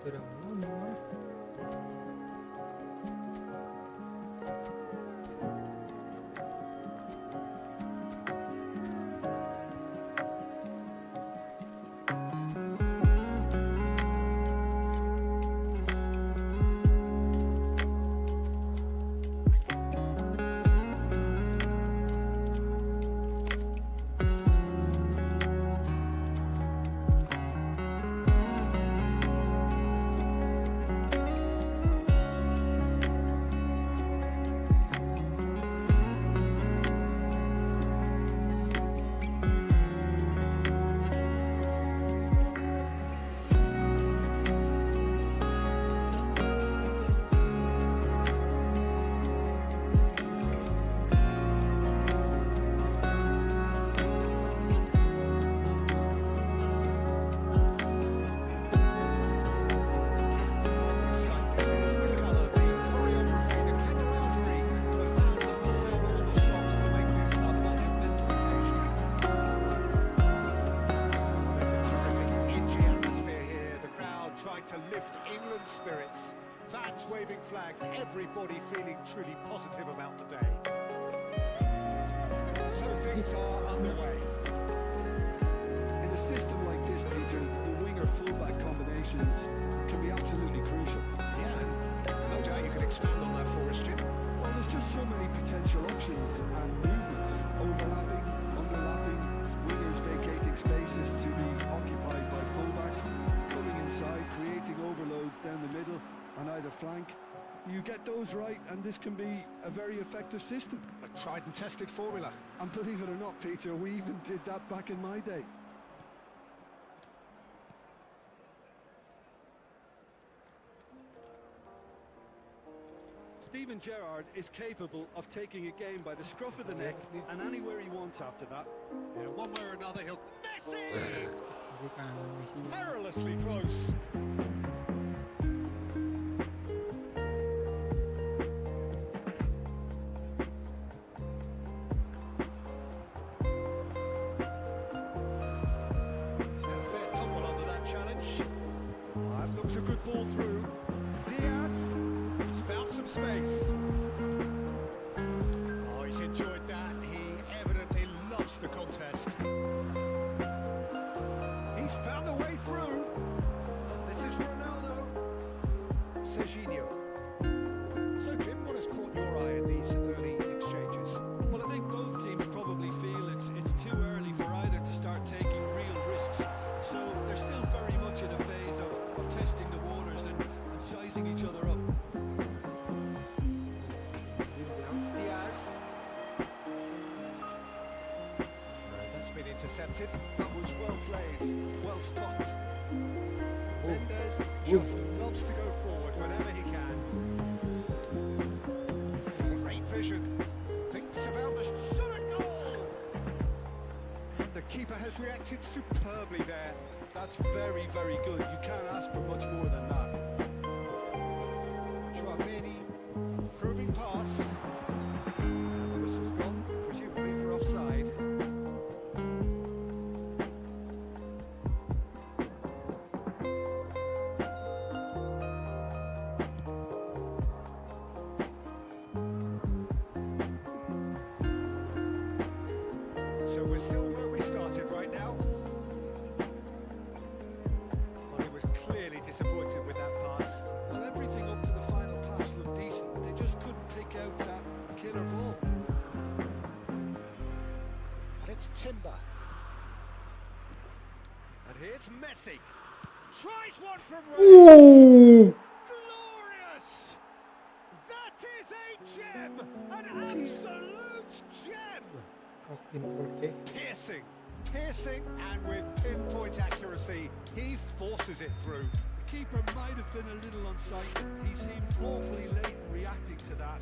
sudah lama. Waving flags, everybody feeling truly positive about the day. So things are underway. In a system like this, Peter, the winger-fullback combinations can be absolutely crucial. Yeah, and no doubt you can expand on that for us, Jim. Well, there's just so many potential options and movements, overlapping, underlapping, wingers vacating spaces to be occupied by fullbacks, coming inside, creating overloads down the middle on either flank. You get those right and this can be a very effective system. A tried and tested formula. And believe it or not, Peter, we even did that back in my day. Steven Gerrard is capable of taking a game by the scruff of the neck and anywhere he wants after that. Yeah, one way or another he'll... Messi! Perilously close. Looks a good ball through. Diaz, he's found some space. Oh, he's enjoyed that. He evidently loves the contest. He's found a way through. This is Ronaldo. Serginho. So, Jim, what has caught your eye in these early exchanges? Well, I think both teams probably feel it's too early for either to start taking real risks. So they're still very much in a phase of testing the waters and sizing each other up. Now it's Diaz. That's been intercepted. That was well played, well stopped. Mendes just loves to go forward whenever he can. Great vision. Thinks about the shot at goal. And the keeper has reacted superbly there. That's very, very good. You can't ask for much more than that. Chouameni, probing pass. And the whistle's gone, presumably for offside. So we're still where we started right now. Clearly disappointed with that pass. Well, everything up to the final pass looked decent. They just couldn't pick out that killer ball. And it's Timber. And here's Messi. Tries one from right. Glorious! That is a gem! An absolute gem! Piercing and with pinpoint accuracy, he forces it through. The keeper might have been a little unsighted. He seemed awfully late in reacting to that.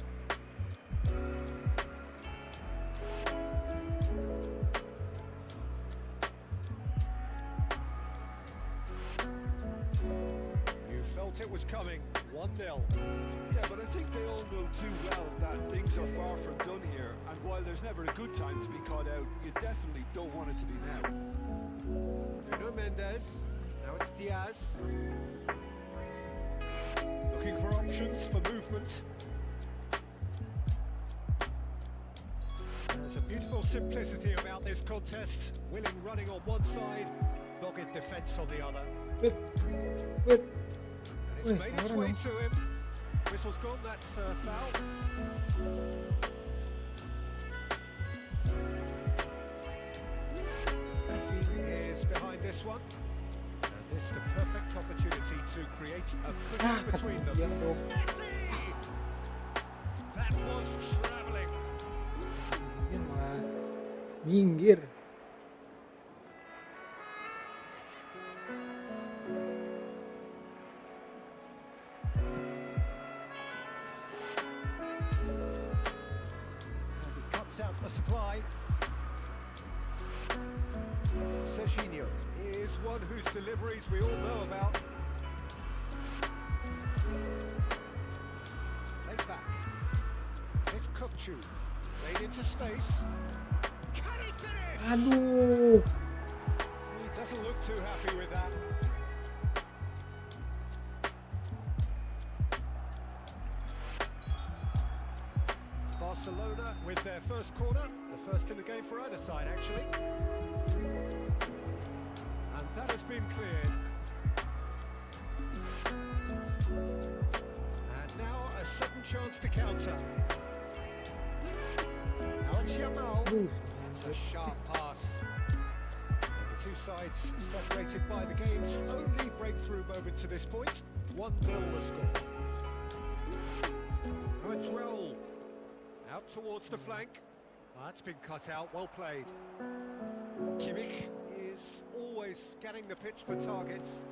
You felt it was coming. 1-0. Yeah, but I think they all know too well that things are far from done here, and while there's never a good time to be caught out, you definitely don't want it to be now. Nuno Mendes, now it's Diaz. Looking for options for movement. There's a beautiful simplicity about this contest. Willing running on one side, dogged defence on the other. Wait. And it's made its way to him. Whistle's gone, that's foul. Messi is behind this one. And this is the perfect opportunity to create a cushion between them. Messi! That was travelling. Dia malah minggir. He cuts out the supply. Serginho is one whose deliveries we all know about. Played back. It's Kupchu. Played into space. Can he finish? Aduh. He doesn't look too happy with that. Barcelona with their first corner, the first in the game for either side actually. And that has been cleared. And now a sudden chance to counter. Now it's Yamal. It's a sharp pass. And the two sides separated by the game's only breakthrough moment to this point. 1-0 the score. Now it's Raul. Out towards the flank. That's been cut out, well played. Kimmich is always scanning the pitch for targets.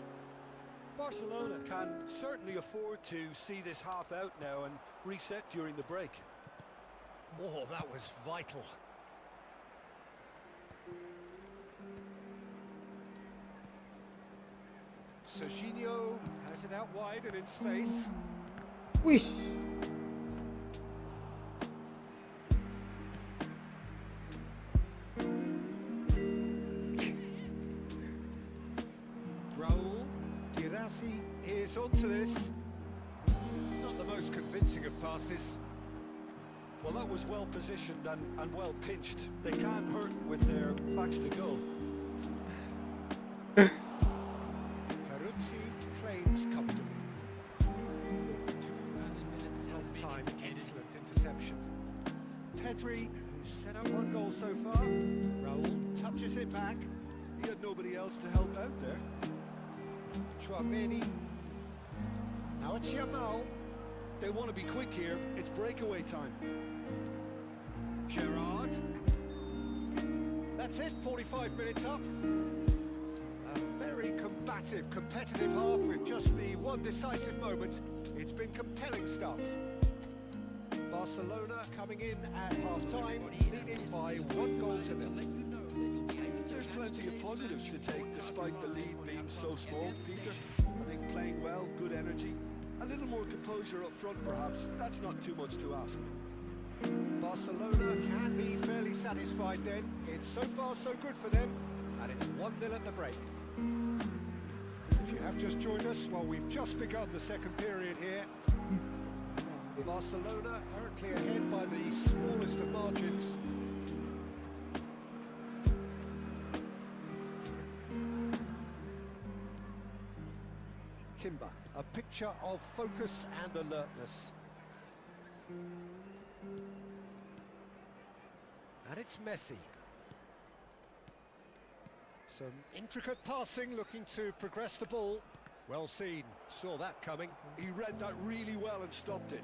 Barcelona can certainly afford to see this half out now and reset during the break. Oh, that was vital. Serginho has it out wide and in space. Wih. Raul Girassi is onto this. Not the most convincing of passes. Well, that was well positioned and well pinched. They can't hurt with their backs to goal. Peruzzi claims comfortably. Time, excellent interception. Pedri, who's set up one goal so far. Raul touches it back. He had nobody else to help out there. Chouameni. Now it's Yamal. They want to be quick here. It's breakaway time. Gerrard. That's it, 45 minutes up. A very combative, competitive half with just the one decisive moment. It's been compelling stuff. Barcelona coming in at half-time, leading by 1-0. There's plenty of positives to take despite the lead being so small, Peter. I think playing well, good energy. A little more composure up front perhaps, that's not too much to ask. Barcelona can be fairly satisfied then. It's so far so good for them, and it's 1-0 at the break. If you have just joined us, well, we've just begun the second period here. Barcelona currently ahead by the smallest of margins. Timber, a picture of focus and alertness. And it's Messi. Some intricate passing, looking to progress the ball. Well seen, saw that coming. He read that really well and stopped it.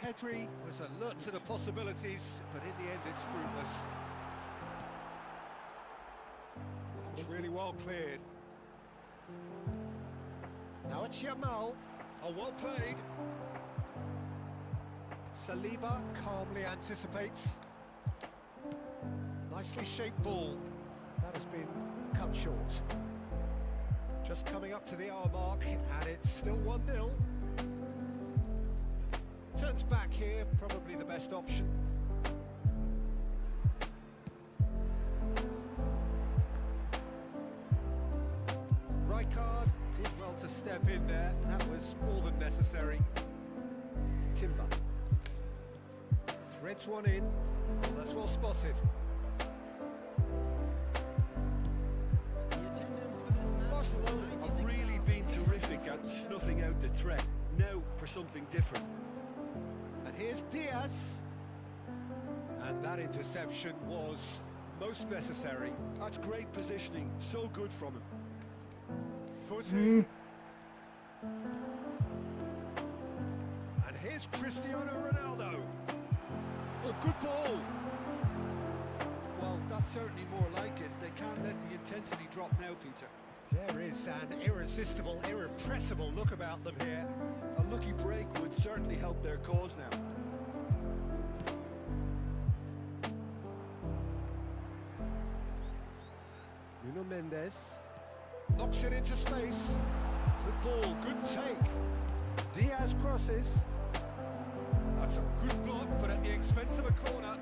Pedri was alert to the possibilities, but in the end it's fruitless. It's really well cleared. Now it's Yamal. Oh, well played. Saliba calmly anticipates. Nicely shaped ball. That has been cut short. Just coming up to the hour mark, and it's still 1-0. Turns back here, probably the best option. Rijkaard did well Peripheral to step in there. That was more than necessary. Timber. Threads one in. Oh, that's well spotted. Barcelona have really been terrific at snuffing out the threat. Now for something different. And here's Diaz. And that interception was most necessary. That's great positioning. So good from him. Footy. And here's Cristiano Ronaldo. Oh, good ball. Well, that's certainly more like it. They can't let the intensity drop now, Peter. There is an irresistible, irrepressible look about them here. A lucky break would certainly help their cause now. Nuno Mendes knocks it into space. Good ball, good take. Diaz crosses. That's a good block, but at the expense of a corner.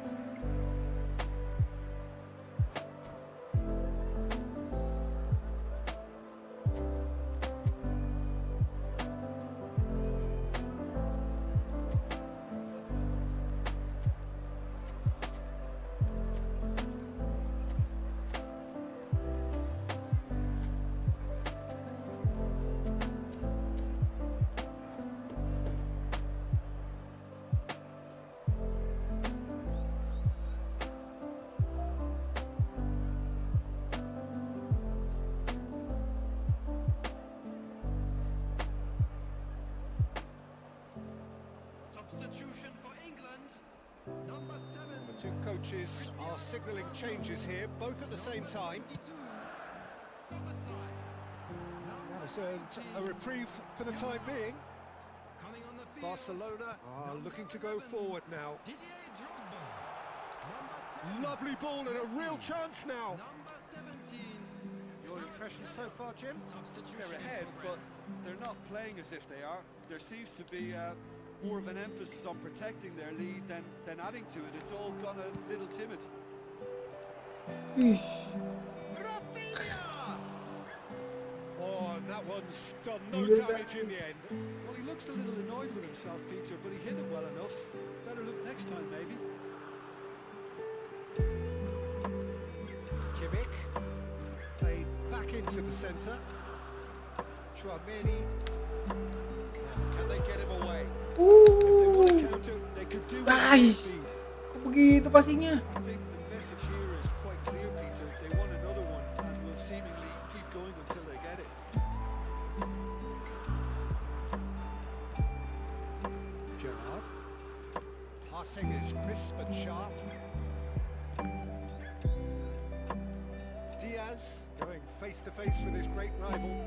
Substitution for England, number 7. The two coaches are signalling changes here, both at the same time. That has earned a reprieve for the time being. Coming on the field, Barcelona are looking to go forward now. Didier Drogba. Number 10, Lovely ball and a real chance now. number 17. Your impressions so far, Jim? Substitution They're ahead, but they're not playing as if they are. There seems to be more of an emphasis on protecting their lead than adding to it. It's all gone a little timid. Rafinha! Oh, and that one's done no You're damage in the end. Well, he looks a little annoyed with himself, Peter, but he hit it well enough. Better look next time, maybe. Kimmich played back into the centre. Chouameni. Now, can they get him away? If they want to counter, they could do it with Guys. speed. Kok begitu passingnya? I think the message here is quite clear, Peter. They want another one and will seemingly keep going until they get it. Gerrard. Passing is crisp and sharp. Diaz going face to face with his great rival.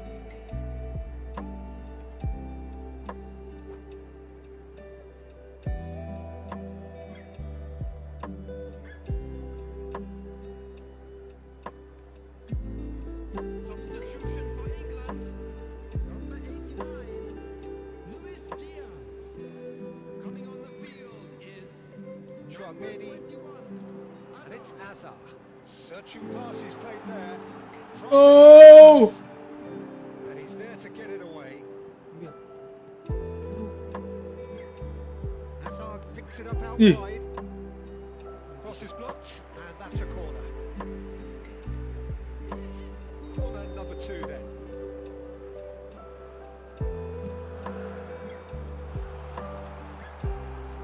Substitution for England, number 89. Luis Diaz. Coming on the field is number Chouameni. 21. And it's Azar. Searching passes played there. Tries Oh! to- And he's there to get it away. Hazard picks it up out Yeah. wide. Cross is blocked, and that's a corner. Corner number 2 then.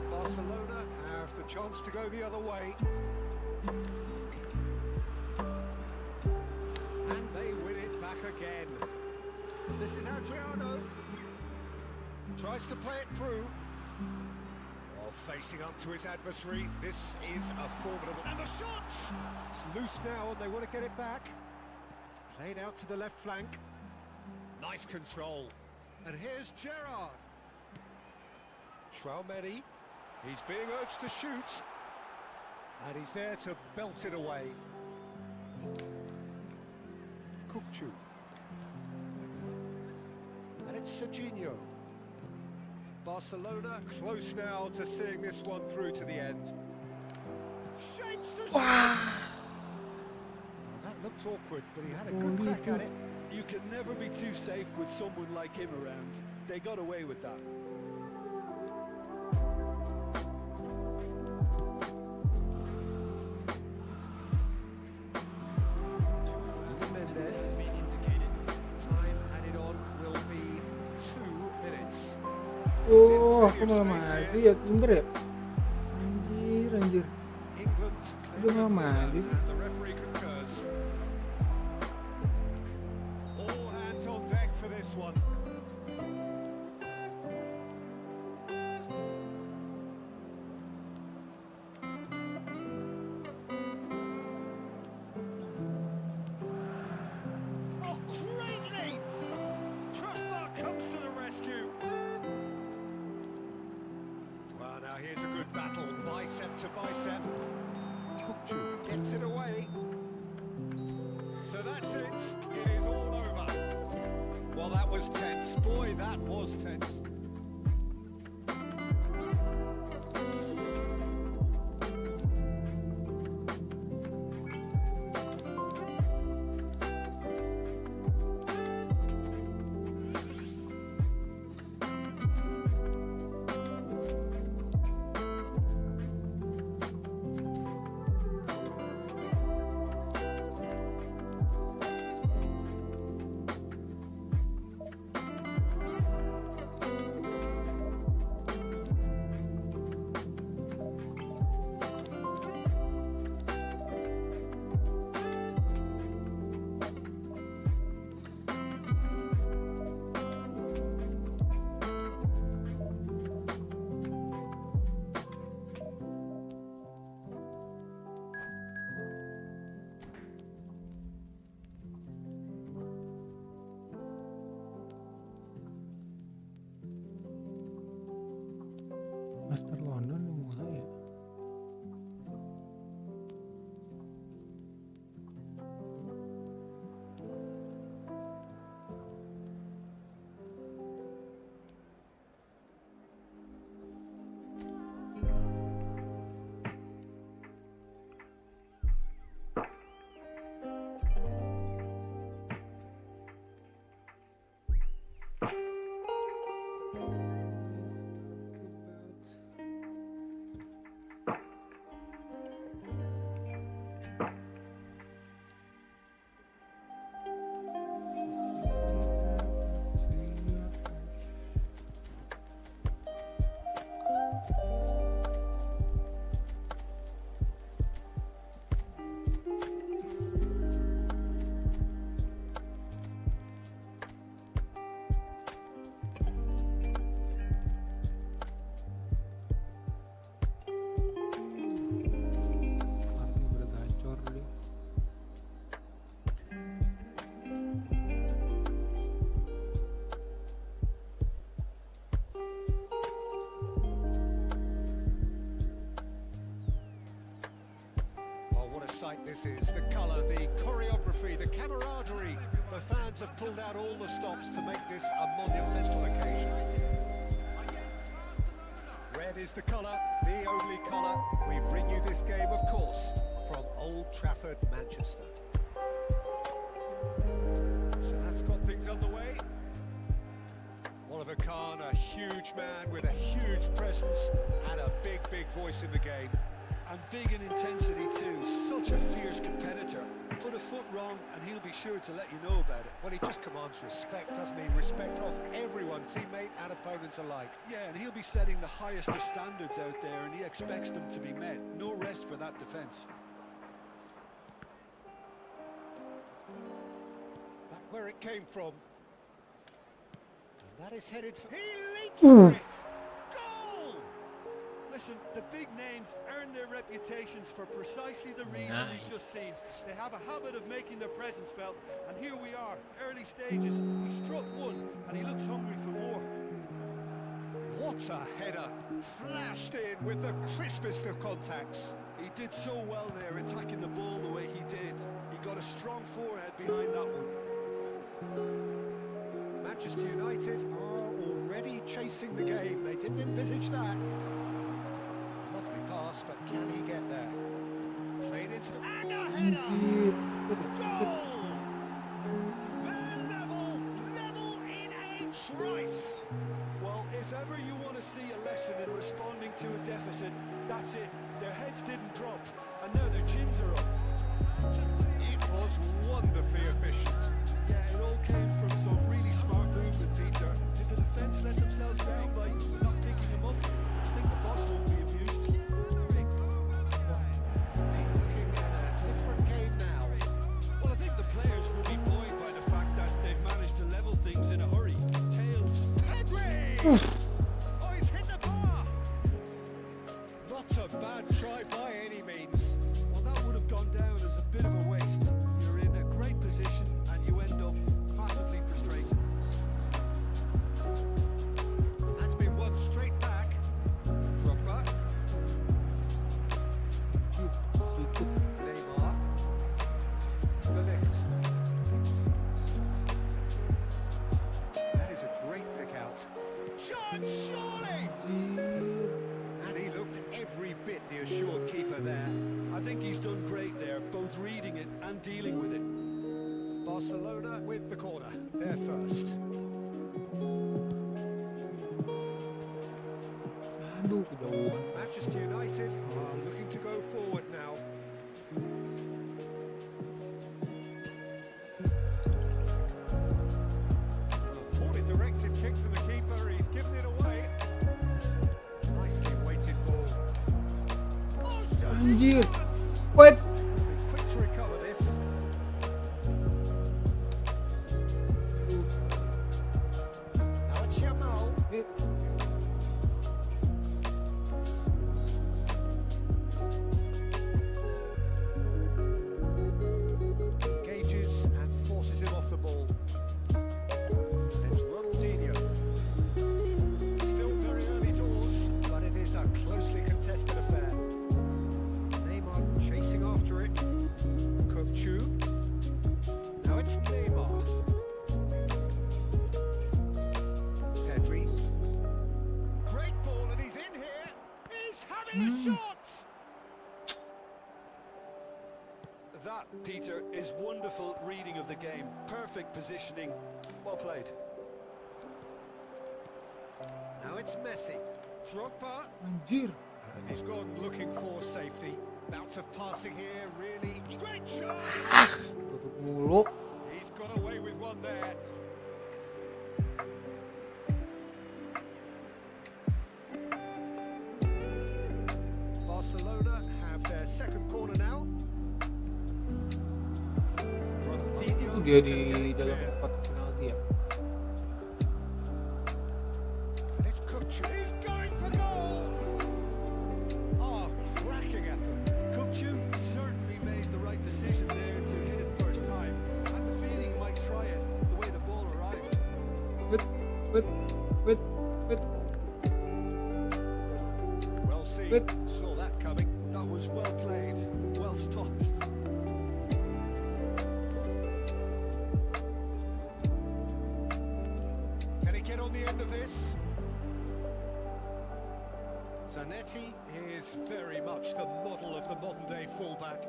Barcelona have the chance to go the other way. And they win it back again. This is Adriano. Tries to play it through. While facing up to his adversary, this is a formidable... And the shot! It's loose now and they want to get it back. Played out to the left flank. Nice control. And here's Gerrard. Chouameni. He's being urged to shoot. And he's there to belt it away. Kukçu. And it's Serginho. Barcelona close now to seeing this one through to the end. Shapes to shot. Well, that looked awkward, but he had a good crack at it. You can never be too safe with someone like him around. They got away with that. Mendes. Time added on will be 2 minutes. Oh, aku malah maju ya, Timber ya? Anjir. England Udah nggak maju sih. and the referee concurs. All hands on deck for this one. Oh, great leap! Crossbar comes to the rescue. Well, now here's a good battle, bicep to bicep. Kukchu gets it away. So that's it. It is all over. Well, that was tense. Boy, that was tense. Master London udah mulai ya. Kartu udah gacor deh. Oh, what a sight this is. The colour, the choreography, the camaraderie. The fans have pulled out all the stops to make this a monumental occasion. Red is the colour, the only colour. We bring you this game, of course, from Old Trafford, Manchester. So that's got things underway. Oliver Kahn, a huge man with a huge presence and a big, big voice in the game. And big in intensity too. Such a fierce competitor. Put a foot wrong and he'll be sure to let you know about it. Well, he just commands respect, doesn't he? Respect of everyone, teammate and opponent alike. Yeah, and he'll be setting the highest of standards out there and he expects them to be met. No rest for that defence. Back where it came from. And that is headed for... He leaps for it! Goal! Listen, the big names earn their reputations for precisely the reason we've just seen. They have a habit of making their presence felt, and here we are, early stages. He struck one, and he looks hungry for more. What a header! Flashed in with the crispest of contacts. He did so well there, attacking the ball the way he did. He got a strong forehead behind that one. Manchester United are already chasing the game. They didn't envisage that. Lovely pass, but can he get there? Played into the... And a header! Anjir. Goal! Van Trice. Well, if ever you want to see a lesson in responding to a deficit, that's it. Their heads didn't drop, and now their chins are up. It was wonderfully efficient. Yeah, it all came from some really smart movement, Peter. Did the defence let themselves down by not picking them up? I think the boss won't be amused. Looking at a different game now. Well, I think the players will be buoyed by the fact that they've managed to level things in a hurry. Tails. Pedri! Oh, he's hit the bar! Not a bad try by any means. Well, that would have gone down as a bit of a waste. You're in a great position and you end up massively frustrated. That's been one straight back. Drogba. Neymar. De Ligt. That is a great pick out. Shot, surely! And he looked every bit the assured keeper there. I think he's done great there, both reading it and dealing with it. Barcelona with the corner. They're first. Aduh, kejauhan. Manchester United are looking to go forward now. A poorly directed kick from the keeper. He's given it away. Nicely weighted ball. Oh, Anjir. shots! Wait. Quick to recover this. Now it's Yamal. Wait. Engages and forces him off the ball. It's Ronaldinho. Still very early doors, but it is a closely contested affair. Neymar chasing after it. Kupchu. Now it's Neymar. Pedri. Great ball and he's in here. He's having a shot. That, Peter, is wonderful reading of the game. Perfect positioning. Well played. Now it's Messi. Drogba. Anjir. And he's gone looking for safety. Bout of passing here, really. Great shot! Tutup mulu. He's got away with one there. Barcelona have their second corner now. Ronaldinho Dia can get di it dalam clear. kotak penalti ya. And it's Kupchu. He's going for goal! Oh, cracking effort. Kupchu certainly made the right decision there to hit it first time. I had the feeling he might try it the way the ball arrived. Wait. Wait. Wait. Wait. Well seen. Wait. Saw that coming. That was well played, well stopped. Can he get on the end of this? Zanetti is very much the model of the modern-day fullback.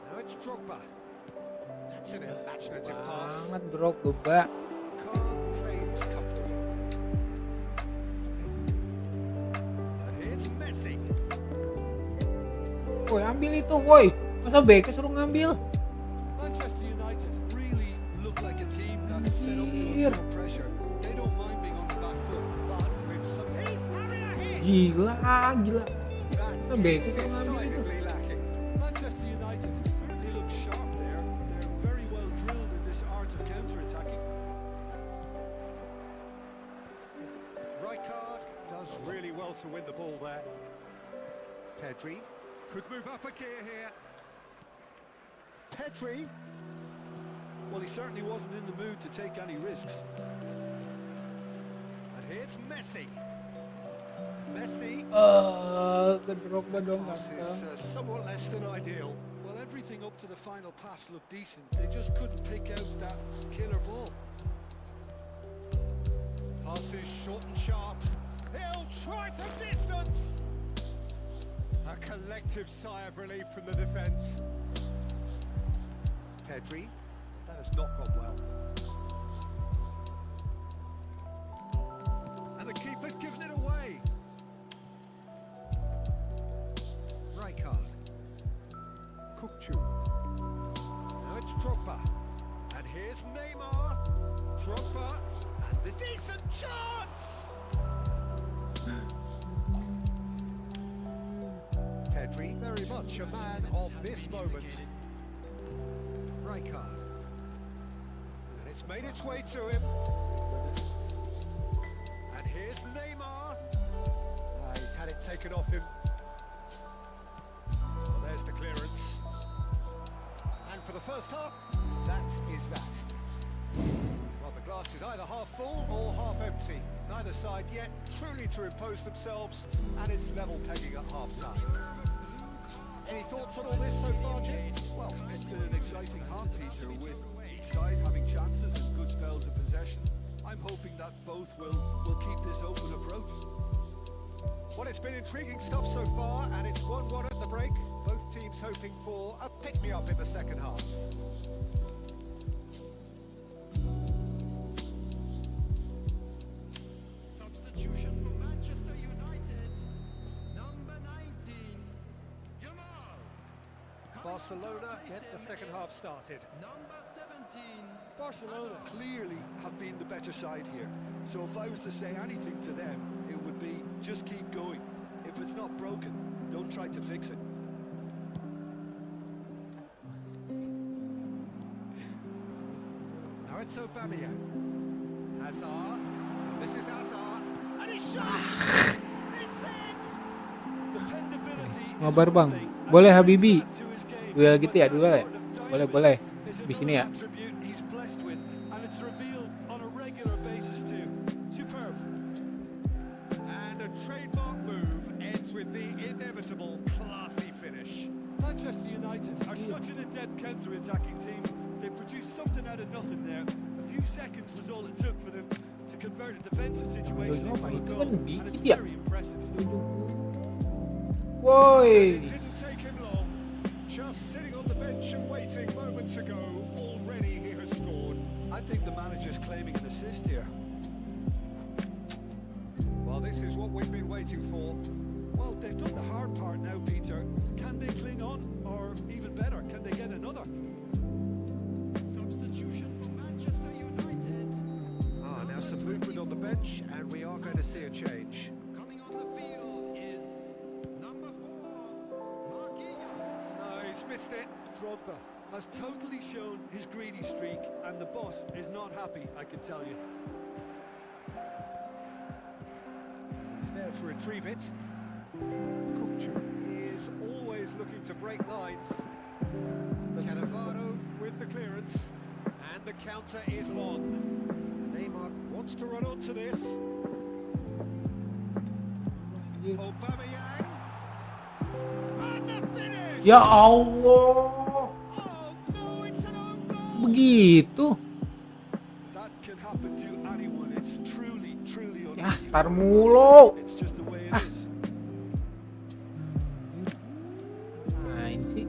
Now it's Drogba. That's an imaginative pass. Banget Drogba. Calm claims comfortably. And here's Messi. Woi, ambil itu, woi. Masa Beke suruh ngambil? Manchester United really look like a team that's set up to Anjir. absorb pressure. They don't mind being on the back foot. But with some... He's having a hit! Gila, gila. That Masa Beke is suruh ngambil itu? decidedly lacking. Manchester United certainly look sharp there. They're very well drilled in this art of counter-attacking. Rijkaard does really well to win the ball there. Pedri could move up a gear here. Pedri. Well, he certainly wasn't in the mood to take any risks. And here's Messi. Messi. Ke Drogba dong, Pass Kaka. is somewhat less than ideal. Well, everything up to the final pass looked decent. They just couldn't pick out that killer ball. Pass is short and sharp. He'll try from distance. A collective sigh of relief from the defence. Pedri. That has not gone well. Drogba. And here's Neymar. Drogba. And this decent chance! Pedri, very much a man of this moment. Rijkaard. And it's made its way to him. And here's Neymar. He's had it taken off him. Well, there's the clearance. And for the first half, that is that. Well, the glass is either half full or half empty. Neither side yet truly to impose themselves, and it's level pegging at half-time. Any thoughts on all this so far, Jim? Well, it's been an exciting half, Peter, with each side having chances and good spells of possession. I'm hoping that both will keep this open approach. Well, it's been intriguing stuff so far, and it's 1-1 at the break. Both teams hoping for a pick-me-up in the second half. Substitution for Manchester United. Number 19, Jamal. Barcelona get the second half started. Number 17. Barcelona clearly have been the better side here. So if I was to say anything to them, it would be just keep going. If it's not broken, don't try to fix it. Now it's Aubameyang. Hazard. This is Hazard. And he's shot! It's in! Dependability is Ngobar, one Bang. thing, and Boleh, he Habibi. brings that to his game. Duel But gitu ya, that duel ya? sort of Boleh, dynamism boleh. is Di sini ya. another attribute he's blessed with, and it's revealed on a regular basis too. Superb. And a trademark move ends with the inevitable classy finish. Manchester United are such an adept counter-attacking team. They produced something out of nothing there. A few seconds was all it took for them to convert a defensive situation Yo, into a itu goal, kan and dikit it's ya. very impressive. Woi. Didn't take him long. Just sitting on the bench and waiting moments ago. Already he has scored. I think the manager's claiming an assist here. Well, this is what we've been waiting for. Well, they've done the hard part now, Peter. Can they cling on, or even better, can they get another? Substitution for Manchester United. Now some movement on the bench, and we are going to see a change. Coming on the field is number 4, Marquinhos. No, he's missed it. Drogba has totally shown his greedy streak, and the boss is not happy, I can tell you. He's there to retrieve it. Kukçu is always looking to break lines. Cannavaro with the clearance, and the counter is on. Neymar wants to run onto this. Aubameyang. And the finish! Ya Allah. Oh no, it's an own goal! Begitu. That can happen to anyone. It's truly Ya, unusual. star mulu. It's just the way it is. Main sih.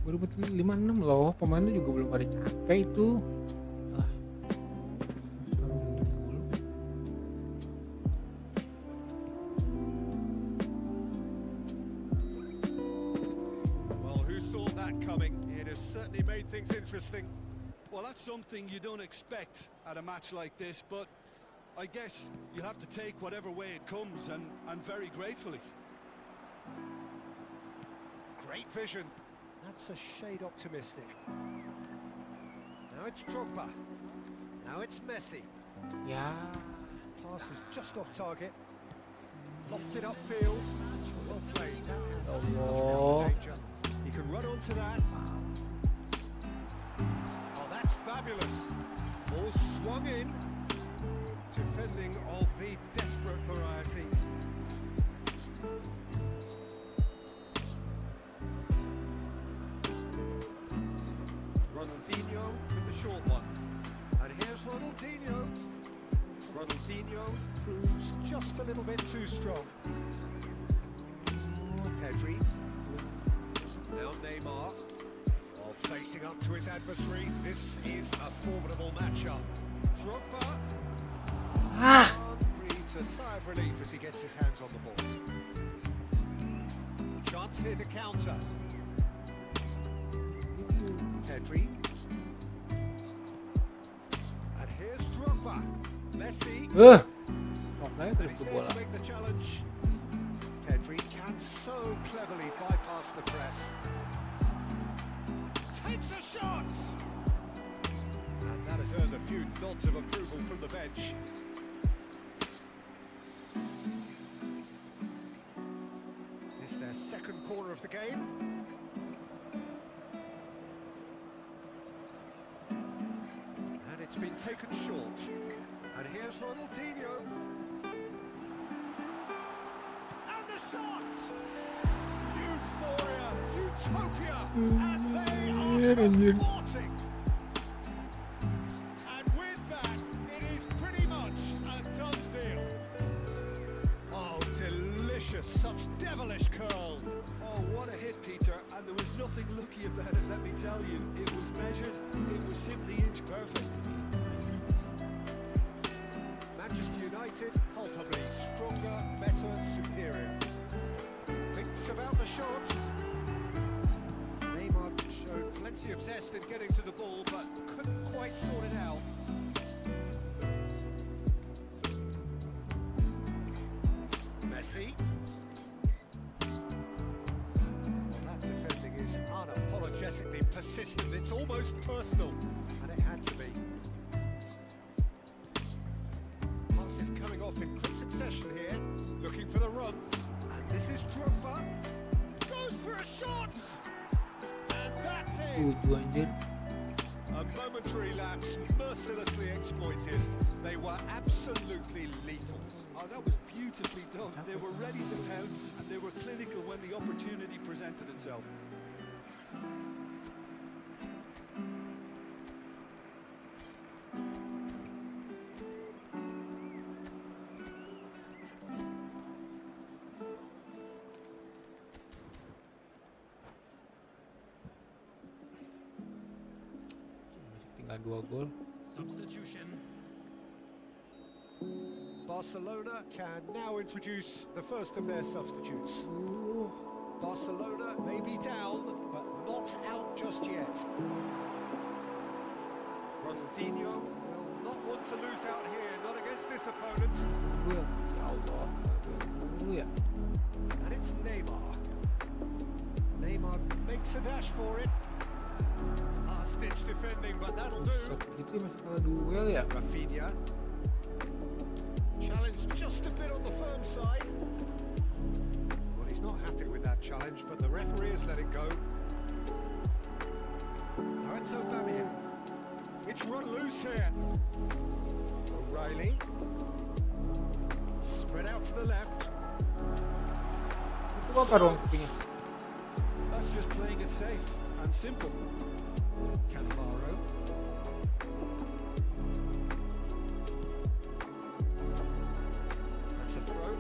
Baru betul 56 loh, pemainnya juga belum pada capek itu. Ah. Well, who saw that coming? It has certainly made things interesting. Well, that's something you don't expect at a match like this, but I guess you'll have to take whatever way it comes, and very gratefully. Great vision. That's a shade optimistic. Now it's Drogba. Now it's Messi. Ya. Pass is just off target. Lofted upfield. Well played. Allah. Danger. He can run onto that. Oh, that's fabulous. Ball swung in. Defending of the desperate variety. Ronaldinho with the short one. And here's Ronaldinho. Ronaldinho proves just a little bit too strong. Pedri. Now Neymar. Off Facing up to his adversary, this is a formidable matchup. Drogba breathes a sigh of relief as he gets his hands on the ball. Chance here to counter. Pedri. And here's Drogba. Messi. Maknanya And terus he's ke there bola. to make the challenge. Pedri can so cleverly bypass the press. Takes a shot! And that has earned a few nods of approval from the bench. It's their second corner of the game. And it's been taken short. And here's Ronaldinho. And the shot! Euphoria, utopia, and they are sporting. And with that, it is pretty much a done deal. Oh, delicious, such devilish curl. Oh, what a hit, Peter, and there was nothing lucky about it, let me tell you. It was measured, it was simply inch perfect. Manchester United, palpably stronger, better, superior. Thinks about the shot. Neymar showed plenty of zest in getting to the ball, but couldn't quite sort it out. Messi. Well, that defending is unapologetically persistent. It's almost personal, and it had to be. Passes coming off in quick succession here, looking for the run. And this is Drogba. Goes for a shot! And that's it! 7 anjir. A momentary lapse, mercilessly exploited. They were absolutely lethal. Oh, that was beautifully done. They were ready to pounce, and they were clinical when the opportunity presented itself. Masih tinggal 2 gol. Substitution. Barcelona can now introduce the first of their substitutes. Barcelona may be down, but not out just yet. Ronaldinho will not want to lose out here, not against this opponent. Ya Allah. Dulu ya. And it's Neymar. Neymar makes a dash for it. Last-ditch defending, but that'll do. Set gitu masih kalah duel ya. Rafinha. Challenge just a bit on the firm side. Well, he's not happy with that challenge, but the referee has let it go. Now it's Aubameyang. It's run loose here. O'Reilly. Spread out to the left. Itu apa dong kupingnya? That's just playing it safe and simple. Cannavaro. That's a throw.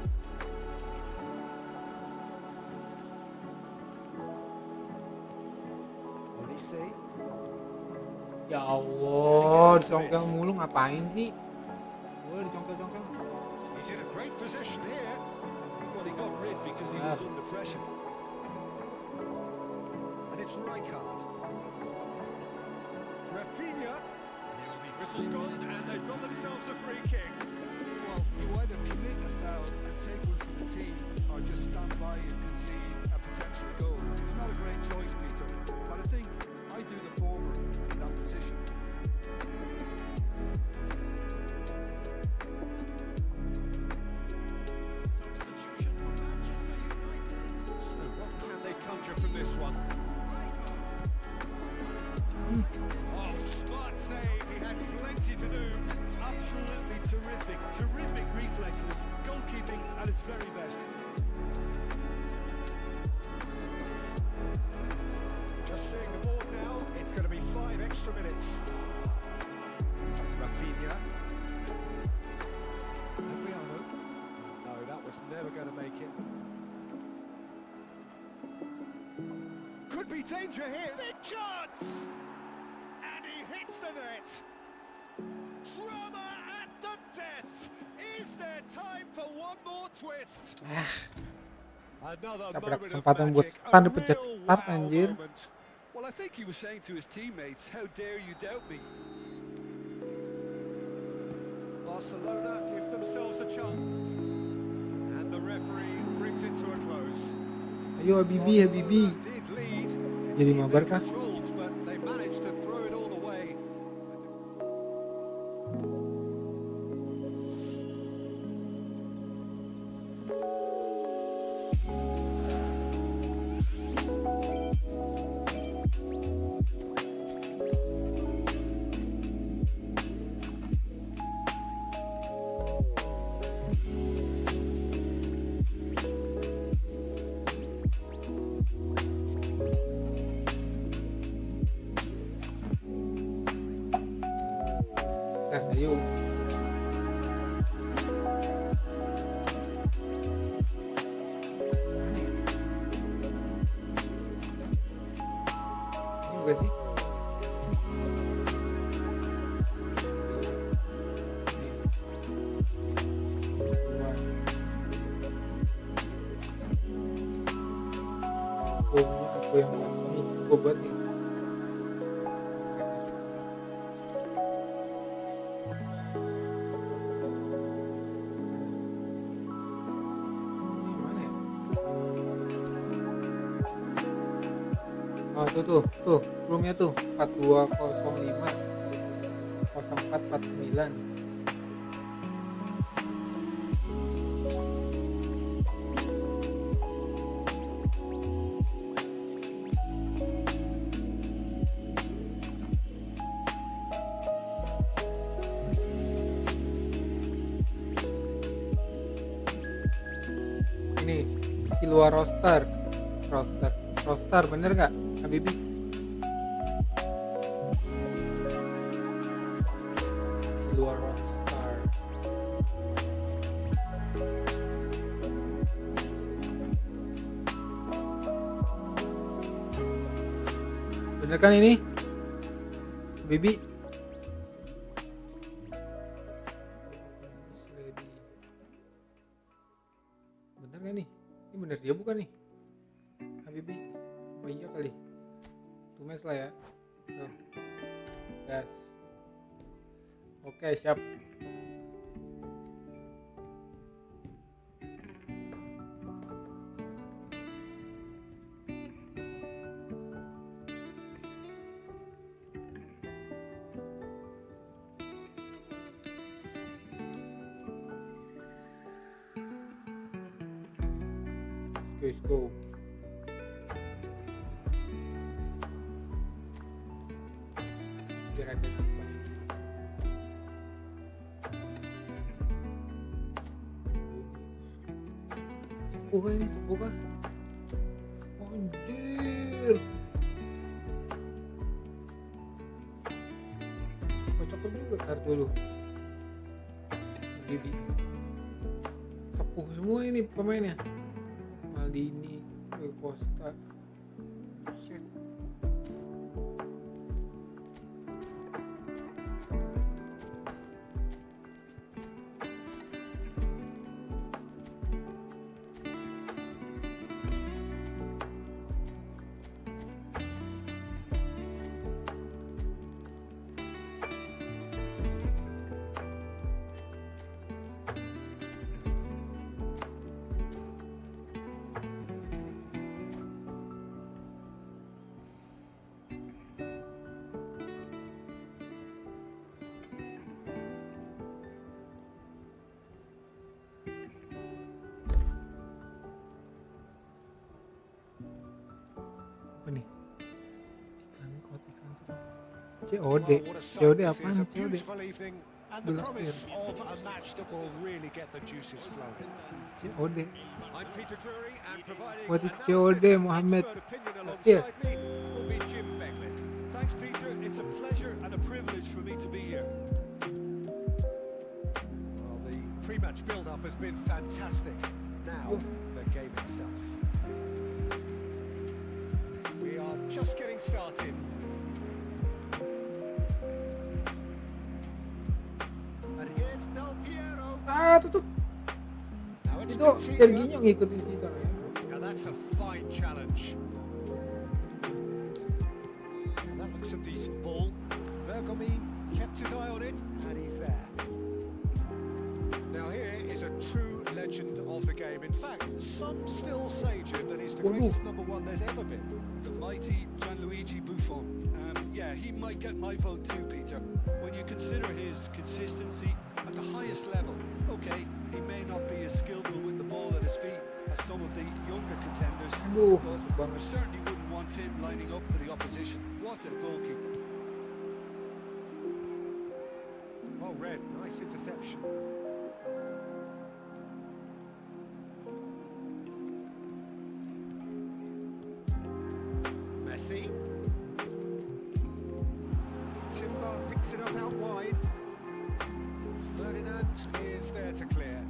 Olise. Ya Allah, dicongkel mulu ngapain sih? Boleh dicongkel-congkel. He's in a great position here. Well, he got rid because he was under pressure. And it's Rijkaard. Rafinha. Whistle's gone, and they've got themselves a free kick. Well, you either commit a foul and take one for the team, or just stand by and concede a potential goal. It's not a great choice, Peter, but I think I do the former in that position. Substitution for Manchester United. So what can they conjure from this one? Oh, smart save. He had plenty to do. Absolutely terrific, terrific reflexes, goalkeeping at its very best. Just seeing the board now, it's going to be 5 extra minutes. Rafinha. Adriano. No, that was never going to make it. Could be danger here. Big chance! And he hits the net. Drama at the death. Is there time for one more twist? Another Dapat moment of kesempatan buat magic. stun, A dipencet real start, wow anjir. moment. Well, I think he was saying to his teammates, how dare you doubt me? Barcelona give themselves a chance. And the referee brings it to a close. Ayo Habibi. Barcelona did lead. Jadi They mabar kah? controlled, but they managed to throw it all away. Gas, ayo. Ini enggak sih? Aku yang buat ini, aku buat nih. Oh tuh roomnya tuh 4205 0449. Ini di luar roster bener nggak Habibi? Di luar roster. Bener kan ini Habibi? Bener gak nih? Ini bener dia bukan nih Habibi? Oh iya kali. Tumes lah ya. Tuh. Gas. Oke, siap. Let's go. Biar ada apa? Sepuh kah ini? Sepuh kah? Anjir. Cocok juga kartu lu. Bibi. Sepuh semua ini pemainnya. Maldini, Rui Costa. Shit. Apa nih? Ikan semua. COD. Well, what a sight COD this apaan? is, a COD. beautiful evening and the Belas promise of a match that will really get the juices flowing. COD. I'm Peter Drury and providing What is analysis COD, and Mohammed? expert opinion Here. alongside me will be Jim Becklin. Thanks, Peter. It's a pleasure and a privilege for me to be here. Well, the pre-match build-up has been fantastic. Now, the game itself. We are just getting started. And here's Del Piero. Tutup. Now it's Itu Coutinho. Serginho ngikutin situ ya. Now that's a fine challenge. And that looks a decent ball. Bergomi kept his eye on it, and he's there. Now here is a true legend of the game. In fact, some still say, Jim, that he's the greatest number one there's ever been. The mighty Gianluigi Buffon. Yeah, he might get my vote too, Peter. When you consider his consistency at the highest level, okay, he may not be as skillful with the ball at his feet as some of the younger contenders, Aduh, but masuk I banget. certainly wouldn't want him lining up for the opposition. What a goalkeeper. Oh, Red, nice interception. Messi. Timber picks it up out wide. Ferdinand is there to clear.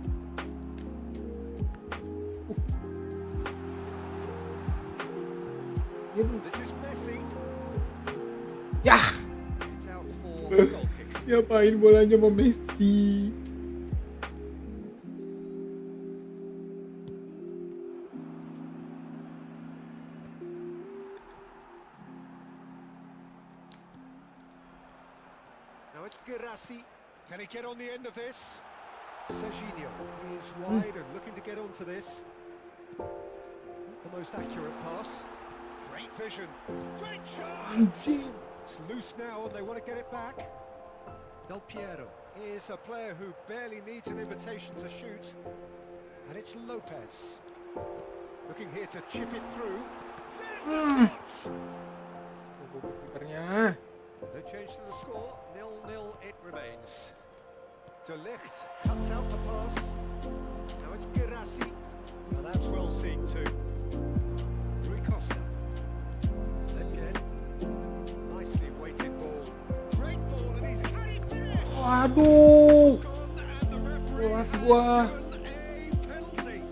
This is Messi. Yah, It's out for a goal kick. ngapain bolanya sama Messi? Now it's Girassi. Can he get on the end of this? Serginho is wide and looking to get onto this. Not the most accurate pass. Great vision. Great chance! It's loose now and they want to get it back. Del Piero is a player who barely needs an invitation to shoot. And it's Lopez. Looking here to chip it through. There's the shot! Kipernya. No change to the score, 0-0 it remains. De Ligt cuts out the pass. Now it's Girassi. Well, that's well seen too. Rui Costa. Ledged. Nicely weighted ball. Great ball and he's can he finish? Waduh. Gone and the referee Kelas has gua. given a penalty.